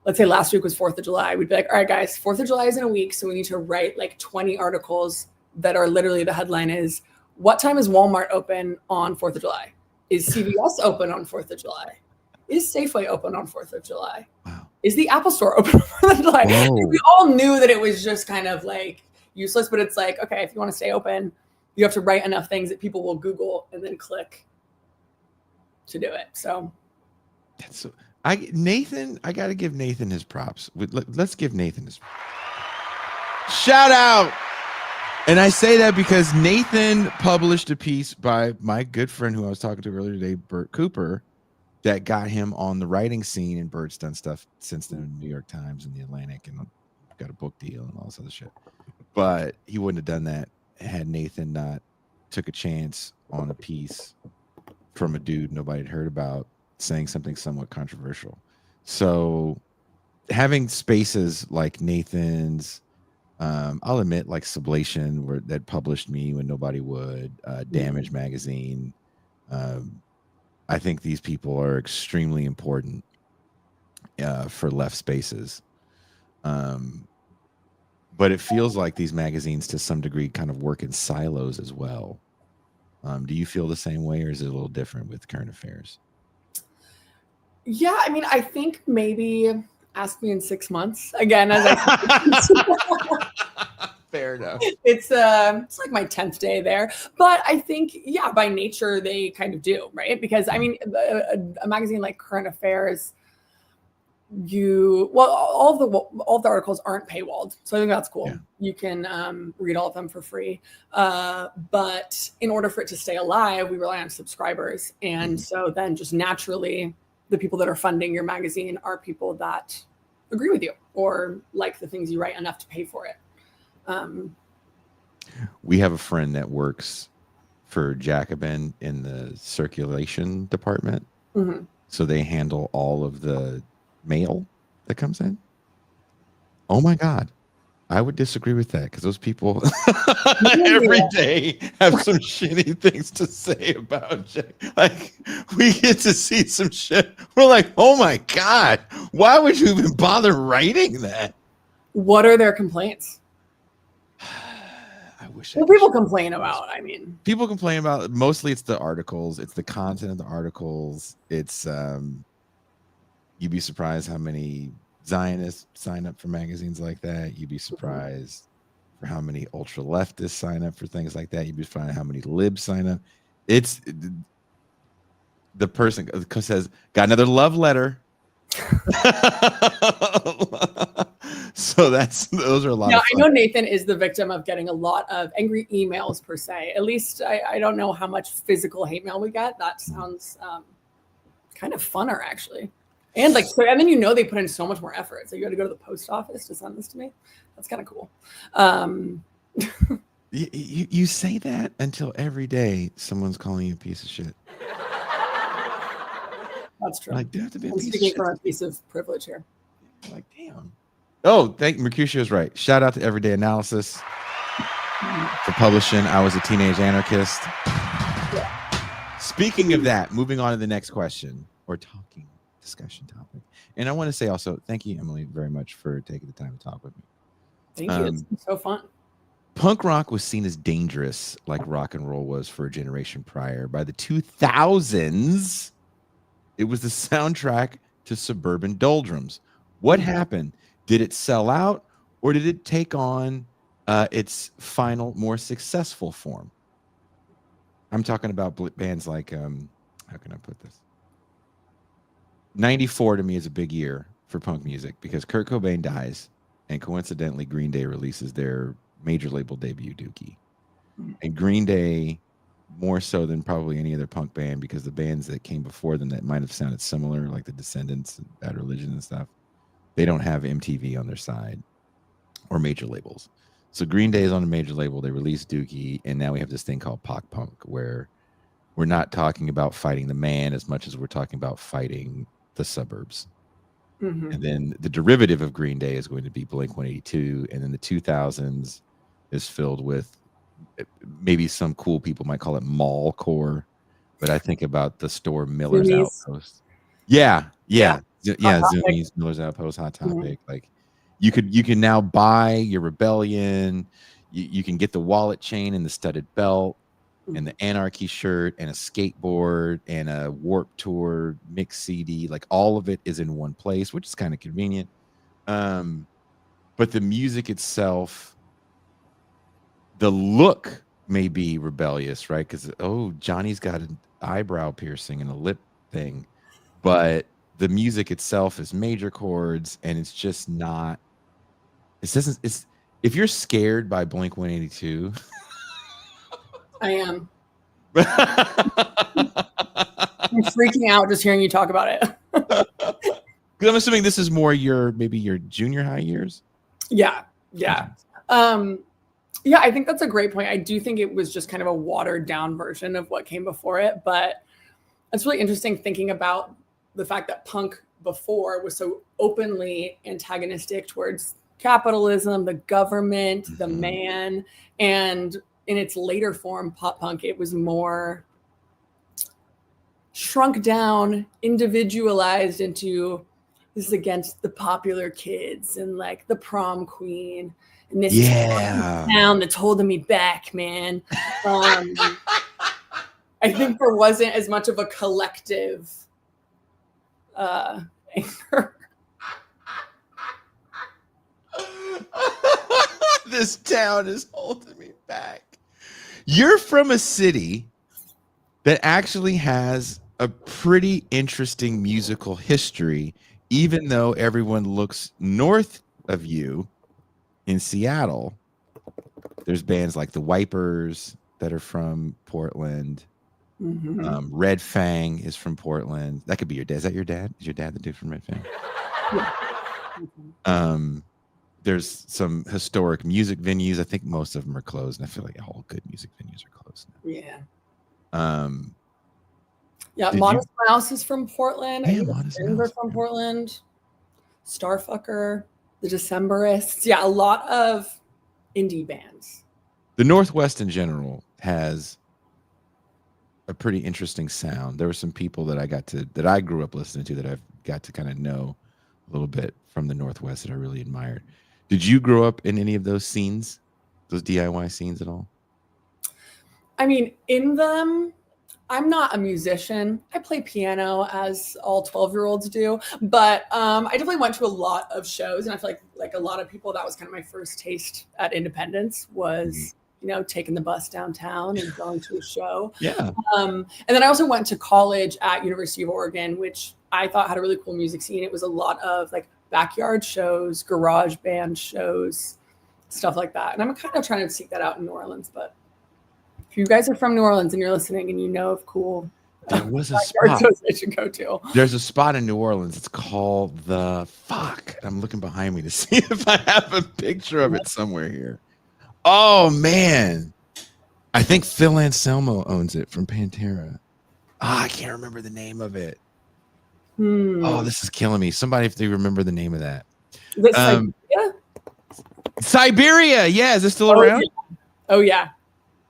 let's say last week was 4th of July. We'd be like, all right, guys, 4th of July is in a week. So we need to write like 20 articles that are literally, the headline is, what time is Walmart open on 4th of July? Is CVS open on 4th of July? Is Safeway open on 4th of July? Wow. Is the Apple Store open on 4th of July? We all knew that it was just kind of like useless, but it's like, okay, if you want to stay open, you have to write enough things that people will Google and then click to do it. So that's so, Nathan, I got to give Nathan his props. Let's give Nathan his shout out. And I say that because Nathan published a piece by my good friend who I was talking to earlier today, Bert Cooper, that got him on the writing scene. And Bert's done stuff since then in the New York Times and the Atlantic, and got a book deal and all this other shit. But he wouldn't have done that had Nathan not took a chance on a piece from a dude nobody had heard about, saying something somewhat controversial. So having spaces like Nathan's, I'll admit, like Sublation, that published me when nobody would, Damage Magazine. I think these people are extremely important for left spaces. But it feels like these magazines, to some degree, kind of work in silos as well. Do you feel the same way, or is it a little different with Current Affairs? Yeah, I mean, I think maybe ask me in 6 months again. As I Fair enough. It's like my 10th day there, but I think, yeah, by nature they kind of do, right? Because I mean, a magazine like Current Affairs, all of the articles aren't paywalled, so I think that's cool. Yeah. You can read all of them for free, but in order for it to stay alive, we rely on subscribers, and so then just naturally, the people that are funding your magazine are people that agree with you or like the things you write enough to pay for it. We have a friend that works for Jacobin in the circulation department. So they handle all of the mail that comes in. Oh my God. I would disagree with that, because those people every day have some shitty things to say about Jack. Like, we get to see some shit. We're like, oh my God, why would you even bother writing that? What are their complaints? I wish. Well, people complain about, I mean. People complain about, mostly it's the articles. It's the content of the articles. It's, you'd be surprised how many Zionists sign up for magazines like that. You'd be surprised for how many ultra leftists sign up for things like that. You'd be surprised how many libs sign up. It's the person says, got another love letter. So those are a lot Now, of I fun. know Nathan is the victim of getting a lot of angry emails per se. At least I don't know how much physical hate mail we get. That sounds kind of funner, actually. And like, so, and then they put in so much more effort. So you got to go to the post office to send this to me. That's kind of cool. You say that until every day someone's calling you a piece of shit. That's true. Like, do you have to be a I'm piece of speaking shit? from a piece of privilege here. Like, damn. Oh, Mercutio's right. Shout out to Everyday Analysis for publishing I Was a Teenage Anarchist. Yeah. Speaking of that, moving on to the next question or discussion topic. And I want to say also, thank you, Emily, very much for taking the time to talk with me. Thank you. It's been so fun. Punk rock was seen as dangerous, like rock and roll was for a generation prior. By the 2000s, it was the soundtrack to suburban doldrums. What happened? Did it sell out, or did it take on its final, more successful form? I'm talking about bands like, how can I put this? 94 to me is a big year for punk music because Kurt Cobain dies, and coincidentally, Green Day releases their major label debut, Dookie. And Green Day, more so than probably any other punk band, because the bands that came before them that might have sounded similar, like the Descendants and Bad Religion and stuff, they don't have MTV on their side or major labels. So Green Day is on a major label. They released Dookie, and now we have this thing called pop punk, where we're not talking about fighting the man as much as we're talking about fighting the suburbs. Mm-hmm. And then the derivative of Green Day is going to be Blink-182, and then the 2000s is filled with maybe some cool people might call it mallcore, but I think about the store Miller's Outpost. Yeah. Zoomies, Miller's Outpost, Hot Topic. Mm-hmm. Like you can now buy your Rebellion. You can get the wallet chain and the studded belt and the Anarchy shirt and a skateboard and a Warped Tour mix CD. Like all of it is in one place, which is kind of convenient. But the music itself, the look may be rebellious, right? Because Johnny's got an eyebrow piercing and a lip thing, but the music itself is major chords, and it's just not. It's if you're scared by Blink-182, I am. I'm freaking out just hearing you talk about it. Because I'm assuming this is more maybe your junior high years. Yeah. Yeah, I think that's a great point. I do think it was just kind of a watered down version of what came before it, but it's really interesting thinking about the fact that punk before was so openly antagonistic towards capitalism, the government, the man, and in its later form, pop punk, it was more shrunk down, individualized into this is against the popular kids and like the prom queen. And this town that's holding me back, man. I think there wasn't as much of a collective anger. This town is holding me back. You're from a city that actually has a pretty interesting musical history, even though everyone looks north of you. In Seattle, there's bands like the Wipers that are from Portland. Mm-hmm. Red Fang is from Portland. That could be your dad. Is that your dad? Is your dad the dude from Red Fang? Yeah. Mm-hmm. There's some historic music venues. I think most of them are closed, and I feel like all good music venues are closed now. Yeah. Modest Mouse is from Portland. Yeah, Modest Mouse are from Portland. Starfucker. The Decemberists. Yeah, a lot of indie bands. The Northwest in general has a pretty interesting sound. There were some people that I grew up listening to that I've got to kind of know a little bit from the Northwest that I really admired. Did you grow up in any of those scenes, those DIY scenes at all? I mean, in them, I'm not a musician. I play piano as all 12-year-olds do, but I definitely went to a lot of shows, and I feel like a lot of people, that was kind of my first taste at independence was, taking the bus downtown and going to a show. Yeah. And then I also went to college at University of Oregon, which I thought had a really cool music scene. It was a lot of like backyard shows, garage band shows, stuff like that. And I'm kind of trying to seek that out in New Orleans. But if you guys are from New Orleans and you're listening and you know of cool There was a backyard spot. shows they should go to. There's a spot in New Orleans. It's called the fuck. I'm looking behind me to see if I have a picture of it somewhere here. Oh man, I think Phil Anselmo owns it from Pantera. I can't remember the name of it. Oh, this is killing me. Somebody, if they remember the name of that. Siberia. Yeah, is it still around? Yeah. Oh yeah.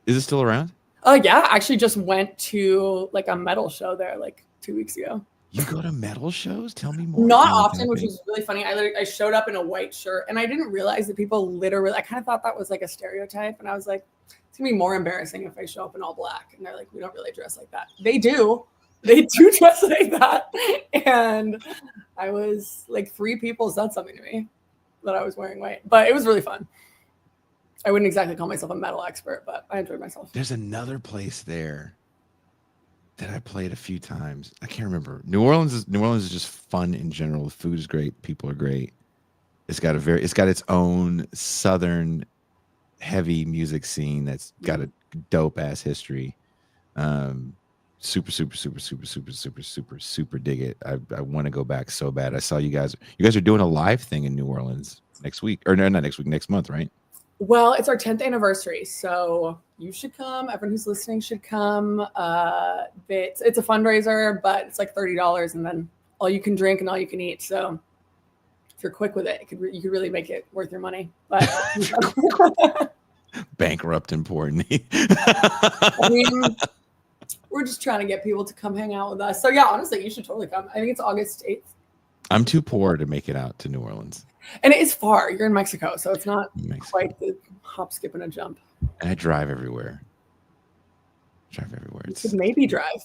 Is it still around? Oh yeah. I actually just went to like a metal show there like 2 weeks ago. You go to metal shows? Tell me more. Not often, which is really funny. I showed up in a white shirt and I didn't realize that people literally, I kind of thought that was like a stereotype. And I was like, it's gonna be more embarrassing if I show up in all black. And they're like, we don't really dress like that. They do dress like that. And I was like, 3 people said something to me that I was wearing white, but it was really fun. I wouldn't exactly call myself a metal expert, but I enjoyed myself. There's another place there that I played a few times. I can't remember. New Orleans is just fun in general. The food is great. People are great. It's got its own Southern heavy music scene that's got a dope ass history. Super dig it. I want to go back so bad. I saw you guys are doing a live thing in New Orleans next week, or no, not next week, next month, right? Well, it's our 10th anniversary, so you should come. Everyone who's listening should come. It's a fundraiser, but it's like $30, and then all you can drink and all you can eat. So if you're quick with it, you could really make it worth your money. But bankrupt and poor. I mean, we're just trying to get people to come hang out with us. So yeah, honestly, you should totally come. I think it's August 8th. I'm too poor to make it out to New Orleans. And it is far. You're in Mexico, so it's not quite the hop, skip, and a jump. And I drive everywhere. You could maybe drive.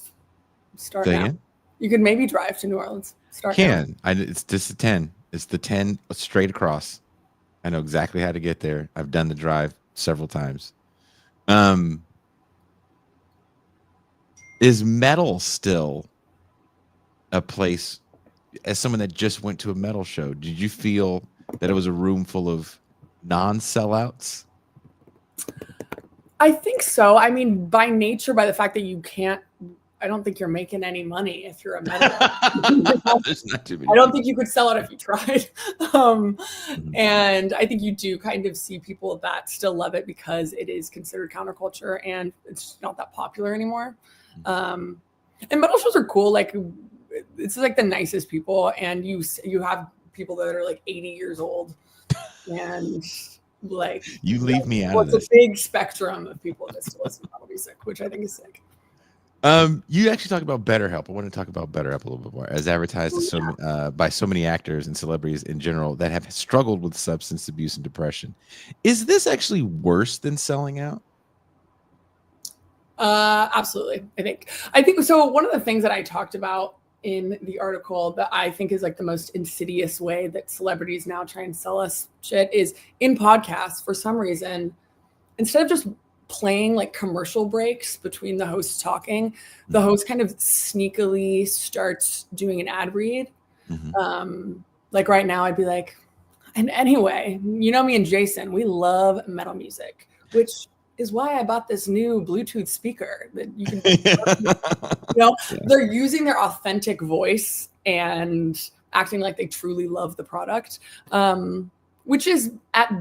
Start now. Again? You could maybe drive to New Orleans. It's just a 10. It's the 10 straight across. I know exactly how to get there. I've done the drive several times. Is metal still a place? As someone that just went to a metal show, did you feel that it was a room full of non-sellouts? I think so. I mean, by nature, by the fact that you can't, I don't think you're making any money if you're a metal. I don't think you could sell it if you tried. And I think you do kind of see people that still love it because it is considered counterculture and it's not that popular anymore. And metal shows are cool. Like, it's like the nicest people, and you have people that are like 80 years old, and like you leave me out of this. It's a big spectrum of people that still listen to metal music, which I think is sick. You actually talked about BetterHelp. I want to talk about BetterHelp a little bit more, as advertised by so many actors and celebrities in general that have struggled with substance abuse and depression. Is this actually worse than selling out? Absolutely. I think so. One of the things that I talked about in the article that I think is like the most insidious way that celebrities now try and sell us shit is in podcasts. For some reason, instead of just playing like commercial breaks between the hosts talking, the host kind of sneakily starts doing an ad read. Like right now I'd be like, and anyway, you know me and Jason, we love metal music, which is why I bought this new Bluetooth speaker that you can, they're using their authentic voice and acting like they truly love the product, which is at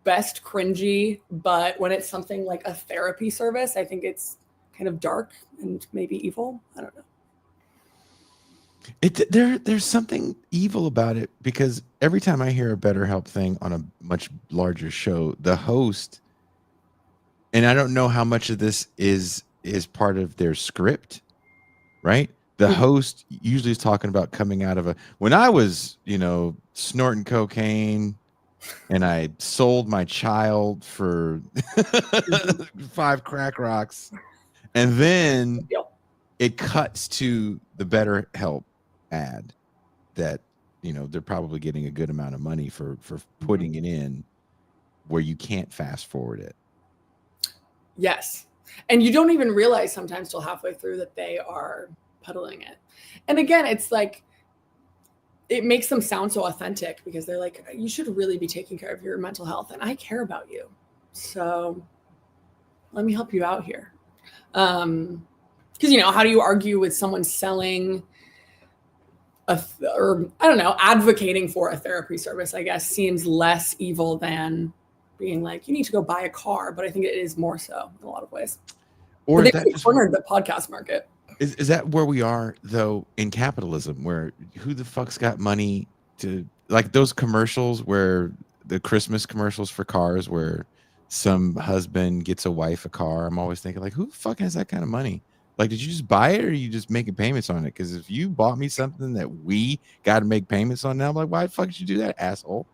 best cringy. But when it's something like a therapy service, I think it's kind of dark and maybe evil. I don't know. There's something evil about it, because every time I hear a BetterHelp thing on a much larger show, the host, and I don't know how much of this is part of their script, right? The host usually is talking about coming out of when I was, snorting cocaine and I sold my child for 5 crack rocks. And then it cuts to the BetterHelp ad that, they're probably getting a good amount of money for putting it in where you can't fast forward it. Yes. And you don't even realize sometimes till halfway through that they are peddling it. And again, it's like, it makes them sound so authentic because they're like, you should really be taking care of your mental health, and I care about you. So let me help you out here. Because, how do you argue with someone selling or I don't know, advocating for a therapy service, I guess, seems less evil than being like, you need to go buy a car. But I think it is more so in a lot of ways. Or but is they that just cornered the podcast market. is that where we are though in capitalism, where who the fuck's got money to, like, those commercials where the Christmas commercials for cars where some husband gets a wife a car? I'm always thinking, like, who the fuck has that kind of money? Like, did you just buy it, or are you just making payments on it? Because if you bought me something that we got to make payments on now, I'm like, why the fuck did you do that, asshole?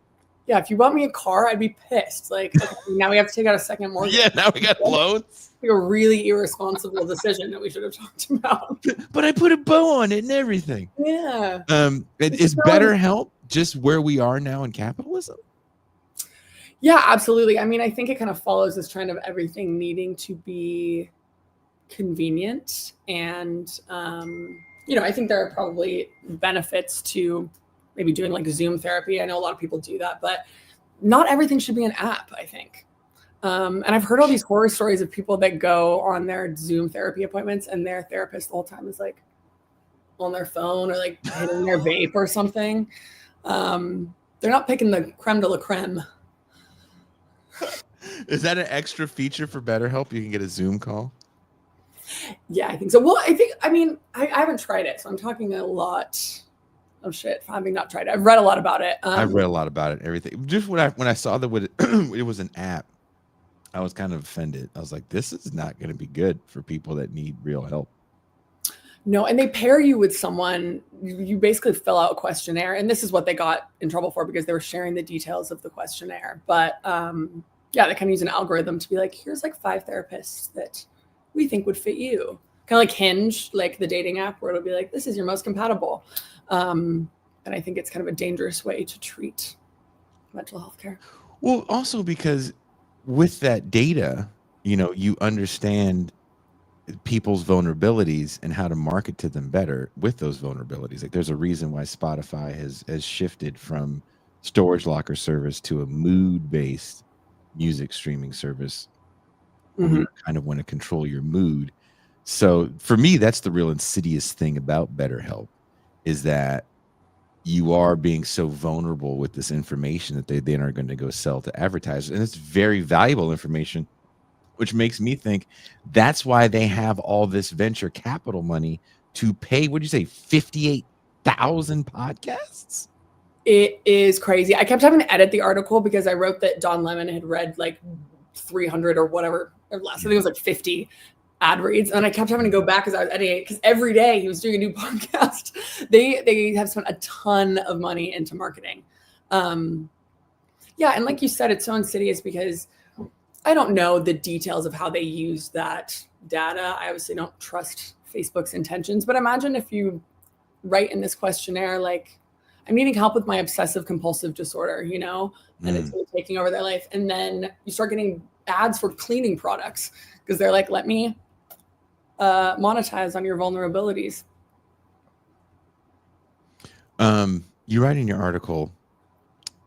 Yeah, if you bought me a car, I'd be pissed. Like, okay, now we have to take out a second mortgage. Yeah, now we got loans. Like a really irresponsible decision that we should have talked about. But I put a bow on it and everything. Yeah. Is BetterHelp just where we are now in capitalism? Yeah, absolutely. I mean, I think it kind of follows this trend of everything needing to be convenient. And, I think there are probably benefits to maybe doing like Zoom therapy. I know a lot of people do that, but not everything should be an app, I think. And I've heard all these horror stories of people that go on their Zoom therapy appointments and their therapist the whole time is like on their phone or like hitting their vape or something. They're not picking the creme de la creme. Is that an extra feature for BetterHelp? You can get a Zoom call? Yeah, I think so. Well, I haven't tried it, so I'm talking a lot of shit for having not tried it. I've read a lot about it. I've read a lot about it. Everything. Just when I saw that it was an app, I was kind of offended. I was like, this is not going to be good for people that need real help. No, and they pair you with someone. You basically fill out a questionnaire, and this is what they got in trouble for because they were sharing the details of the questionnaire. But yeah, they kind of use an algorithm to be like, here's like 5 therapists that we think would fit you. Kind of like Hinge, like the dating app, where it'll be like, this is your most compatible. And I think it's kind of a dangerous way to treat mental health care. Well, also because with that data, you understand people's vulnerabilities and how to market to them better with those vulnerabilities. Like, there's a reason why Spotify has shifted from storage locker service to a mood-based music streaming service. You kind of want to control your mood. So for me, that's the real insidious thing about BetterHelp, is that you are being so vulnerable with this information that they then are going to go sell to advertisers. And it's very valuable information, which makes me think that's why they have all this venture capital money to pay, what'd you say, 58,000 podcasts? It is crazy. I kept having to edit the article because I wrote that Don Lemon had read like 300 or whatever, or less. I think it was like 50 ad reads. And I kept having to go back as I was editing it because every day he was doing a new podcast. They have spent a ton of money into marketing. Yeah. And like you said, it's so insidious because I don't know the details of how they use that data. I obviously don't trust Facebook's intentions, but imagine if you write in this questionnaire, like, I'm needing help with my obsessive compulsive disorder, and it's really taking over their life. And then you start getting ads for cleaning products because they're like, let me monetize on your vulnerabilities. You write in your article,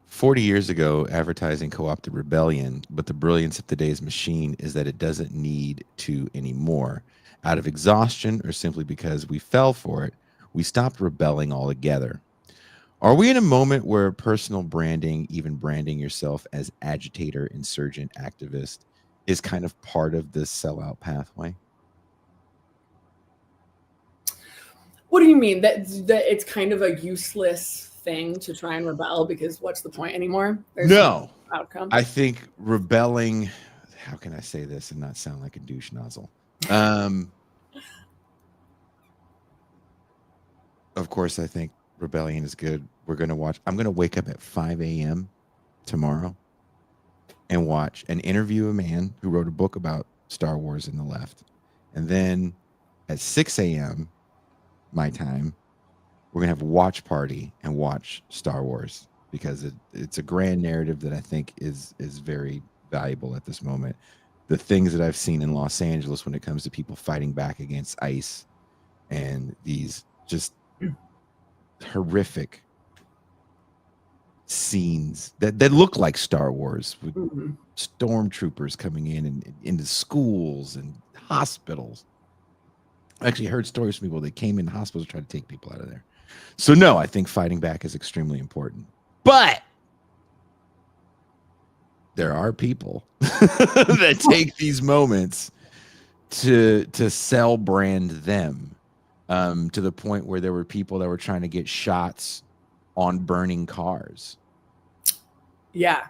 40 years ago, advertising co-opted rebellion, but the brilliance of today's machine is that it doesn't need to anymore. Out of exhaustion or simply because we fell for it, we stopped rebelling altogether. Are we in a moment where personal branding, even branding yourself as agitator, insurgent, activist, is kind of part of this sellout pathway? What do you mean? That it's kind of a useless thing to try and rebel because what's the point anymore? There's no outcome. I think rebelling, how can I say this and not sound like a douche nozzle? Of course, I think rebellion is good. I'm going to wake up at 5 a.m. tomorrow and watch and interview a man who wrote a book about Star Wars and the left. And then at 6 a.m. my time, we're going to have a watch party and watch Star Wars because it's a grand narrative that I think is very valuable at this moment. The things that I've seen in Los Angeles when it comes to people fighting back against ICE and these just horrific scenes that look like Star Wars with Mhm. stormtroopers coming in and into schools and hospitals. I actually heard stories from people that came in hospitals to try to take people out of there. So no, I think fighting back is extremely important. But there are people that take these moments to sell brand them, to the point where there were people that were trying to get shots on burning cars. Yeah.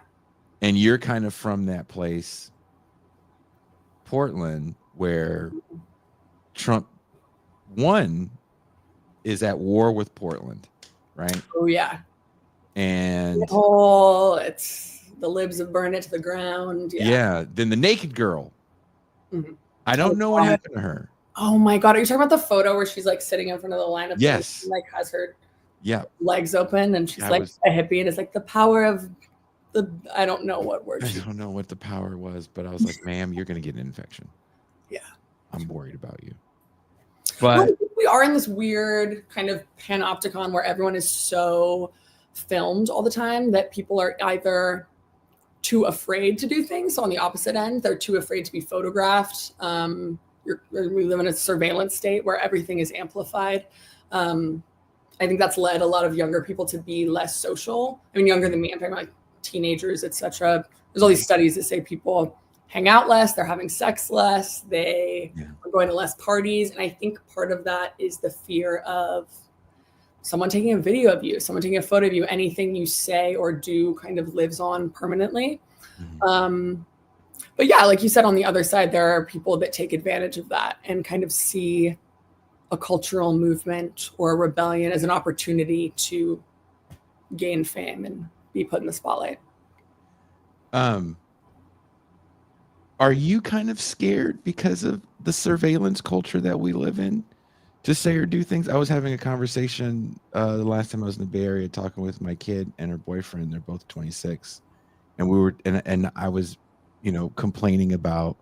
And you're kind of from that place, Portland, where Trump one is at war with Portland, right? Oh yeah. And It's the libs have burned it to the ground. yeah, then the naked girl. Mhm. I don't know what happened to her. Oh my God. Are you talking about the photo where she's like sitting in front of the line of Yes. and, like has her Yeah. legs open and she's I like was- a hippie and it's like the power of the I don't know what word I she don't know what the power was, but I was like, ma'am, you're going to get an infection. Yeah. I'm worried about you. Well, But we are in this weird kind of panopticon where everyone is so filmed all the time that people are either too afraid to do things. So on the opposite end, they're too afraid to be photographed. We live in a surveillance state where everything is amplified. I think that's led a lot of younger people to be less social. I mean, younger than me. I'm talking about like teenagers, etc. There's all these studies that say people hang out less, they're having sex less, they are going to less parties. And I think part of that is the fear of someone taking a video of you, someone taking a photo of you, anything you say or do kind of lives on permanently. But yeah, like you said, on the other side, there are people that take advantage of that and kind of see a cultural movement or a rebellion as an opportunity to gain fame and be put in the spotlight. Are you kind of scared because of the surveillance culture that we live in to say or do things? I was having a conversation the last time I was in the Bay Area talking with my kid and her boyfriend. They're both 26. And we were, and I was, complaining about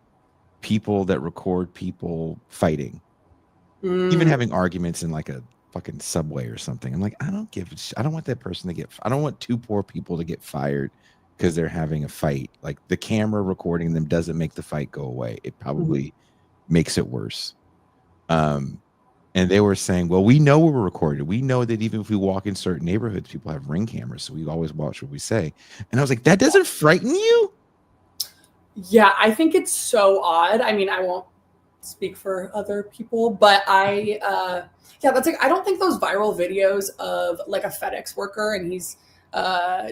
people that record people fighting, even having arguments in like a fucking subway or something. I'm like, I don't want that person to I don't want two poor people to get fired because they're having a fight. Like the camera recording them doesn't make the fight go away. It probably makes it worse. And they were saying, well, we know we're recorded. We know that even if we walk in certain neighborhoods, people have Ring cameras. So we always watch what we say. And I was like, that doesn't frighten you? Yeah, I think it's so odd. I mean, I won't speak for other people, but that's like, I don't think those viral videos of like a FedEx worker and he's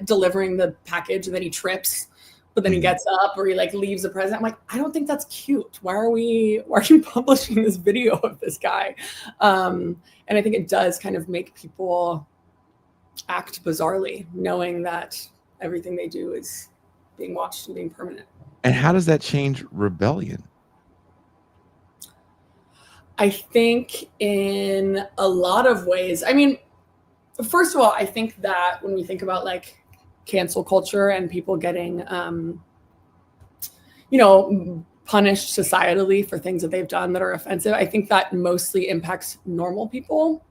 delivering the package and then he trips, but then he gets up or he like leaves the present. I'm like, I don't think that's cute. Why are you publishing this video of this guy? And I think it does kind of make people act bizarrely, knowing that everything they do is being watched and being permanent. And how does that change rebellion? I think in a lot of ways, I mean, first of all, I think that when we think about like cancel culture and people getting, punished societally for things that they've done that are offensive, I think that mostly impacts normal people.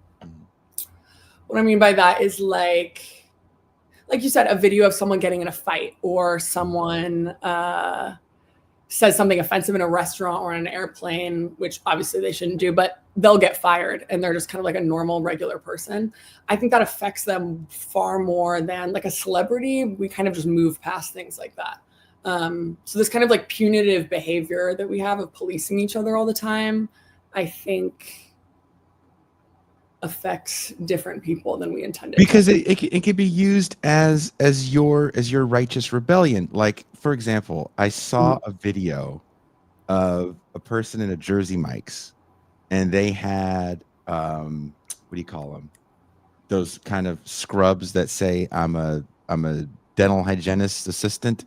What I mean by that is like you said, a video of someone getting in a fight or someone says something offensive in a restaurant or on an airplane, which obviously they shouldn't do, but they'll get fired and they're just kind of like a normal, regular person. I think that affects them far more than like a celebrity. We kind of just move past things like that. So this kind of like punitive behavior that we have of policing each other all the time, I think affects different people than we intended. Because it can be used as your righteous rebellion. Like, for example, I saw a video of a person in a Jersey Mike's, and they had what do you call them? Those kind of scrubs that say I'm a dental hygienist assistant.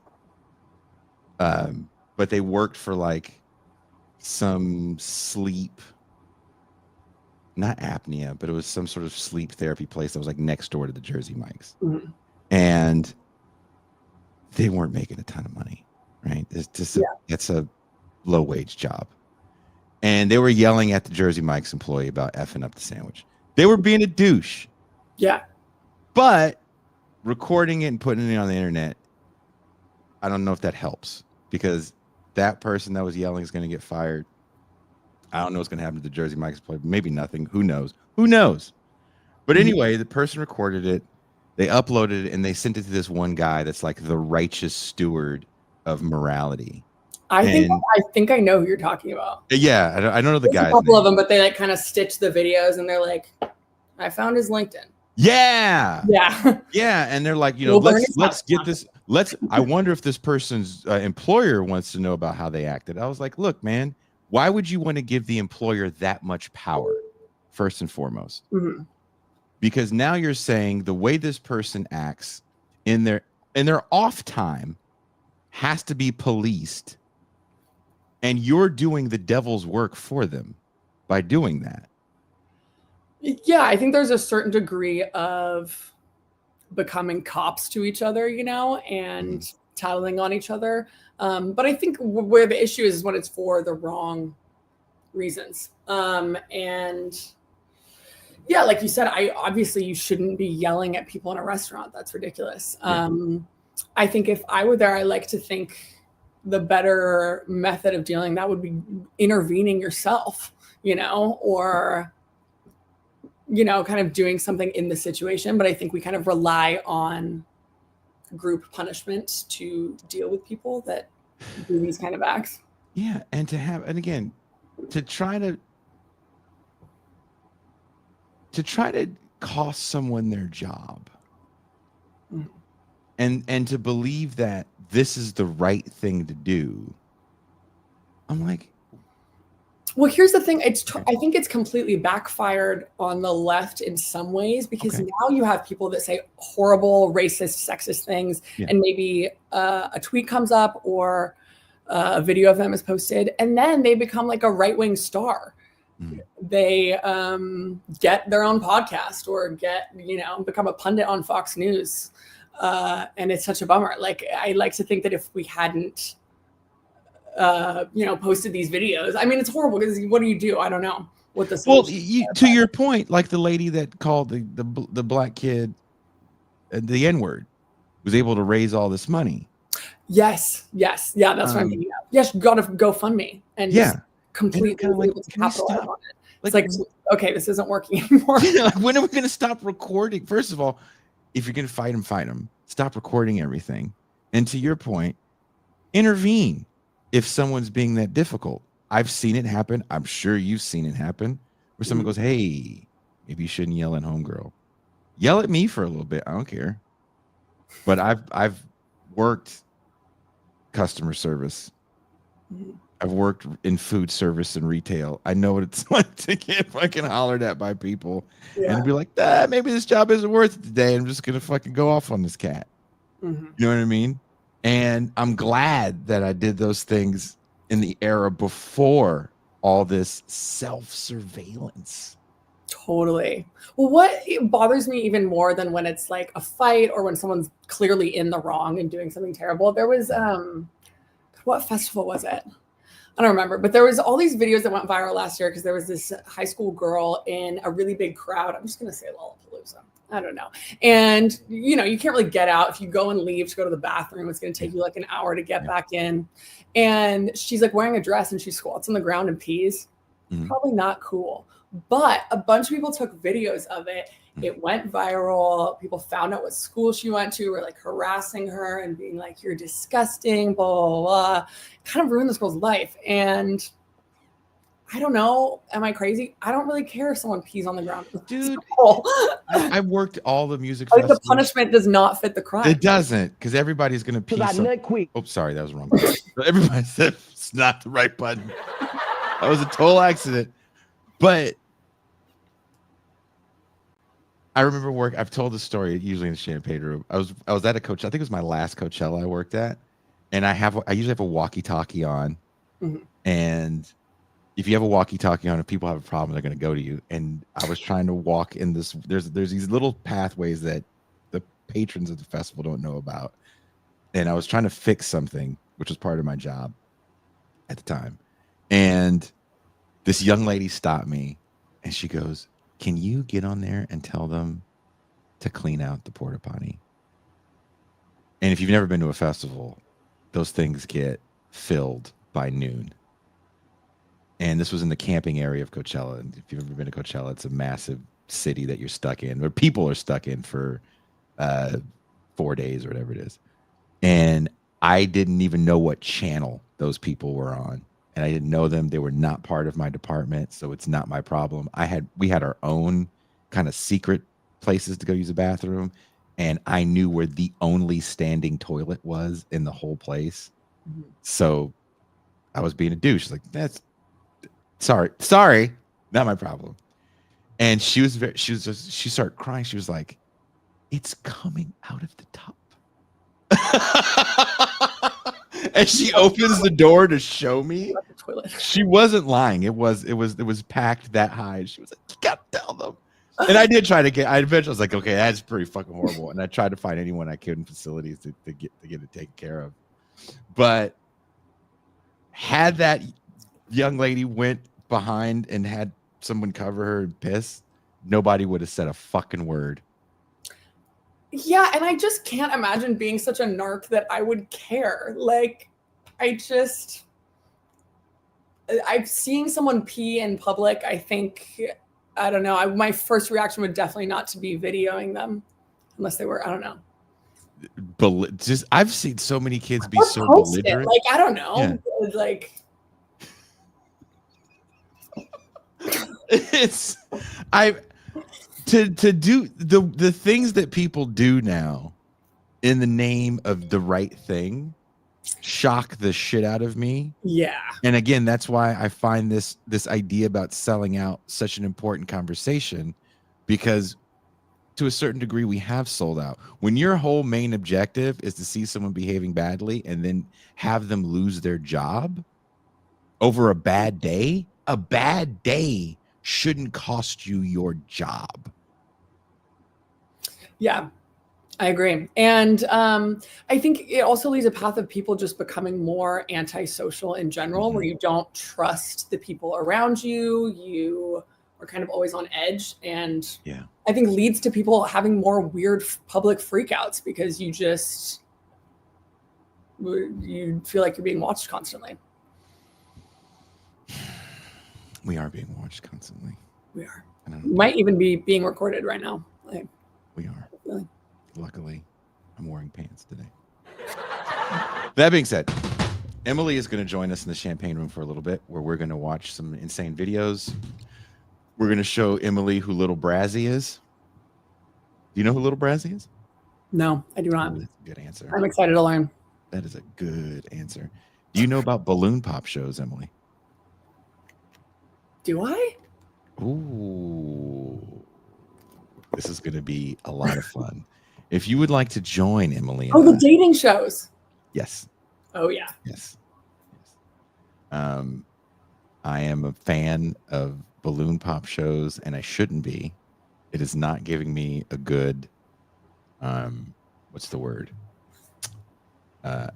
But they worked for like some sleep, not apnea, but it was some sort of sleep therapy place that was like next door to the Jersey Mike's. And they weren't making a ton of money, right? It's just it's a low wage job. And they were yelling at the Jersey Mike's employee about effing up the sandwich. They were being a douche. Yeah. But recording it and putting it on the internet, I don't know if that helps, because that person that was yelling is going to get fired. I don't know what's going to happen to the Jersey Mike's play. Maybe nothing. Who knows? Who knows? But anyway, the person recorded it, they uploaded it, and they sent it to this one guy that's like the righteous steward of morality. I think I know who you're talking about. Yeah, I don't know the guy's a couple name. of them, but they like kind of stitch the videos, and they're like, I found his LinkedIn. Yeah. Yeah. And they're like, let's get this. I wonder if this person's employer wants to know about how they acted. I was like, look, man, why would you want to give the employer that much power, first and foremost? Mm-hmm. Because now you're saying the way this person acts in their off time has to be policed, and you're doing the devil's work for them by doing that. Yeah, I think there's a certain degree of becoming cops to each other, and tattling on each other. But I think where the issue is when it's for the wrong reasons. And yeah, like you said, obviously you shouldn't be yelling at people in a restaurant. That's ridiculous. I think if I were there, I like to think the better method of dealing that would be intervening yourself, or kind of doing something in the situation. But I think we kind of rely on group punishment to deal with people that do these kind of acts. Yeah. And to try to cost someone their job, and to believe that this is the right thing to do. I'm like, well, here's the thing. I think it's completely backfired on the left in some ways, because now you have people that say horrible, racist, sexist things, and maybe a tweet comes up or a video of them is posted, and then they become like a right-wing star. They get their own podcast or become a pundit on Fox News, and it's such a bummer. Like, I like to think that if we hadn't posted these videos. I mean, it's horrible because what do you do? I don't know what the solution to your point, like the lady that called the black kid the N-word was able to raise all this money. Yes. Yeah, that's what I'm thinking of. Yes, got to GoFundMe and just completely capitalize on it. It's like, okay, this isn't working anymore. Like, when are we going to stop recording? First of all, if you're going to fight them. Stop recording everything. And to your point, intervene. If someone's being that difficult. I've seen it happen. I'm sure you've seen it happen, where someone goes, hey, maybe you shouldn't yell at homegirl. Yell at me for a little bit. I don't care. But I've worked customer service. I've worked in food service and retail. I know what it's like to get fucking hollered at by people and be like, maybe this job isn't worth it today. I'm just going to fucking go off on this cat. You know what I mean? And I'm glad that I did those things in the era before all this self-surveillance. Totally. Well, what bothers me even more than when it's like a fight or when someone's clearly in the wrong and doing something terrible. There was, what festival was it? I don't remember, but there was all these videos that went viral last year because there was this high school girl in a really big crowd. I'm just going to say Lollapalooza. I don't know. And, you can't really get out. If you go and leave to go to the bathroom, it's going to take you like an hour to get back in. And she's like wearing a dress and she squats on the ground and pees. Probably not cool. But a bunch of people took videos of it. It went viral. People found out what school she went to, were like harassing her and being like, you're disgusting, blah, blah, blah. Kind of ruined this girl's life. And I don't know. Am I crazy? I don't really care if someone pees on the ground. Dude, I worked all the music festivals. The punishment does not fit the crime. It doesn't, because everybody's going to pee. Oh, sorry, that was wrong. Everybody said it's not the right button. That was a total accident. But I remember I've told the story usually in the champagne room. I was at a Coachella. I think it was my last Coachella I worked at, and I usually have a walkie-talkie on, and if you have a walkie-talkie on, if people have a problem, they're going to go to you. And I was trying to walk in this. There's these little pathways that the patrons of the festival don't know about, and I was trying to fix something, which was part of my job at the time. And this young lady stopped me, and she goes, "Can you get on there and tell them to clean out the porta potty?" And if you've never been to a festival, those things get filled by noon. And this was in the camping area of Coachella. And if you've ever been to Coachella, it's a massive city that you're stuck in, or people are stuck in for 4 days or whatever it is. And I didn't even know what channel those people were on. And I didn't know them. They were not part of my department, so it's not my problem. We had our own kind of secret places to go use a bathroom, and I knew where the only standing toilet was in the whole place. So I was being a douche. Like, that's sorry, not my problem. And she started crying. She was like, "It's coming out of the tub." And she opens the door to show me. She wasn't lying. It was packed that high. She was like, "You gotta tell them." And I did try to I eventually was like, okay, that's pretty fucking horrible. And I tried to find anyone I could in facilities to get it taken care of. But had that young lady went behind and had someone cover her and piss, nobody would have said a fucking word. Yeah, and I just can't imagine being such a narc that I would care. Like, I've seen someone pee in public. I think, I don't know. My first reaction would definitely not to be videoing them, unless they were, I don't know. I've seen so many kids be so belligerent. Like, I don't know. Yeah. Like, to do the things that people do now in the name of the right thing shock the shit out of me. Yeah. And again, that's why I find this idea about selling out such an important conversation, because to a certain degree we have sold out. When your whole main objective is to see someone behaving badly and then have them lose their job over a bad day shouldn't cost you your job. Yeah, I agree. And I think it also leads a path of people just becoming more antisocial in general, where you don't trust the people around you. You are kind of always on edge. And yeah, I think leads to people having more weird public freakouts, because you feel like you're being watched constantly. We are being watched constantly. We are. Might even be being recorded right now. We are. Really? Luckily, I'm wearing pants today. That being said, Emily is going to join us in the champagne room for a little bit, where we're going to watch some insane videos. We're going to show Emily who Little Brazzy is. Do you know who Little Brazzy is? No, I do not. Ooh, that's a good answer. I'm excited to learn. That is a good answer. Do you know about balloon pop shows, Emily? Do I? Ooh. This is going to be a lot of fun. If you would like to join Emily. The dating shows. Yes. Oh, yeah. Yes. I am a fan of balloon pop shows, and I shouldn't be. It is not giving me a good, what's the word?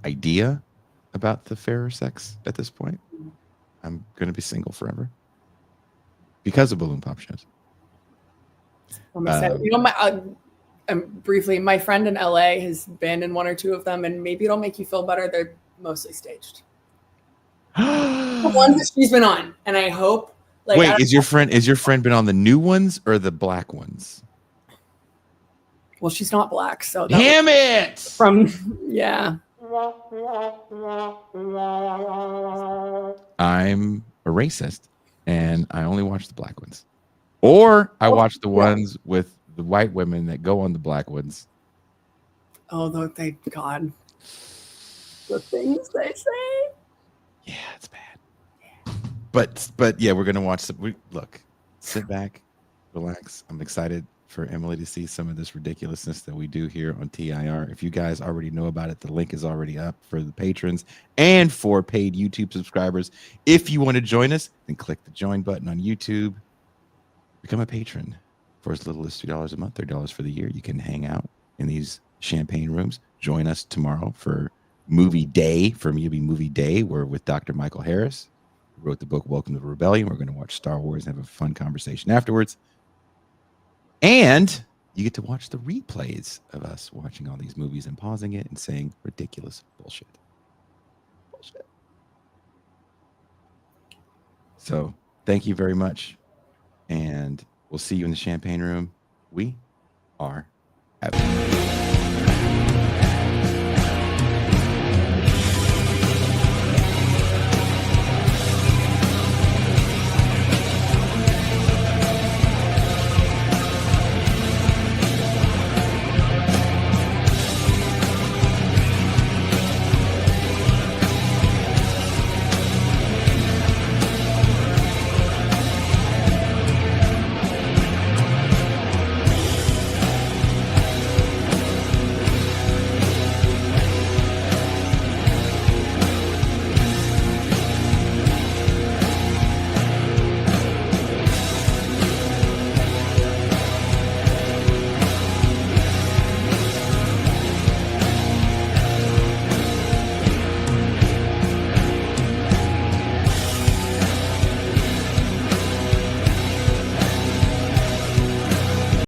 Idea about the fairer sex at this point. I'm going to be single forever because of balloon pop shows. I'm excited. Briefly, my friend in LA has been in one or two of them, and maybe it'll make you feel better. They're mostly staged. The ones that she's been on, and I hope. Wait, is your friend been on the new ones or the black ones? Well, she's not black, so damn it. Yeah. I'm a racist, and I only watch the black ones. Or I watch the ones with the white women that go on the black ones. Oh, thank God. The things they say. Yeah, it's bad. But yeah, we're gonna watch look, sit back, relax. I'm excited for Emily to see some of this ridiculousness that we do here on TIR. If you guys already know about it, the link is already up for the patrons and for paid YouTube subscribers. If you want to join us, then click the join button on YouTube. Become a patron for as little as $2 a month, $30 for the year. You can hang out in these champagne rooms. Join us tomorrow for movie day. For me, it'll be movie day. We're with Dr. Michael Harris, who wrote the book Welcome to the Rebellion. We're going to watch Star Wars and have a fun conversation afterwards. And you get to watch the replays of us watching all these movies and pausing it and saying ridiculous bullshit. Bullshit. So thank you very much. And we'll see you in the champagne room. We are out.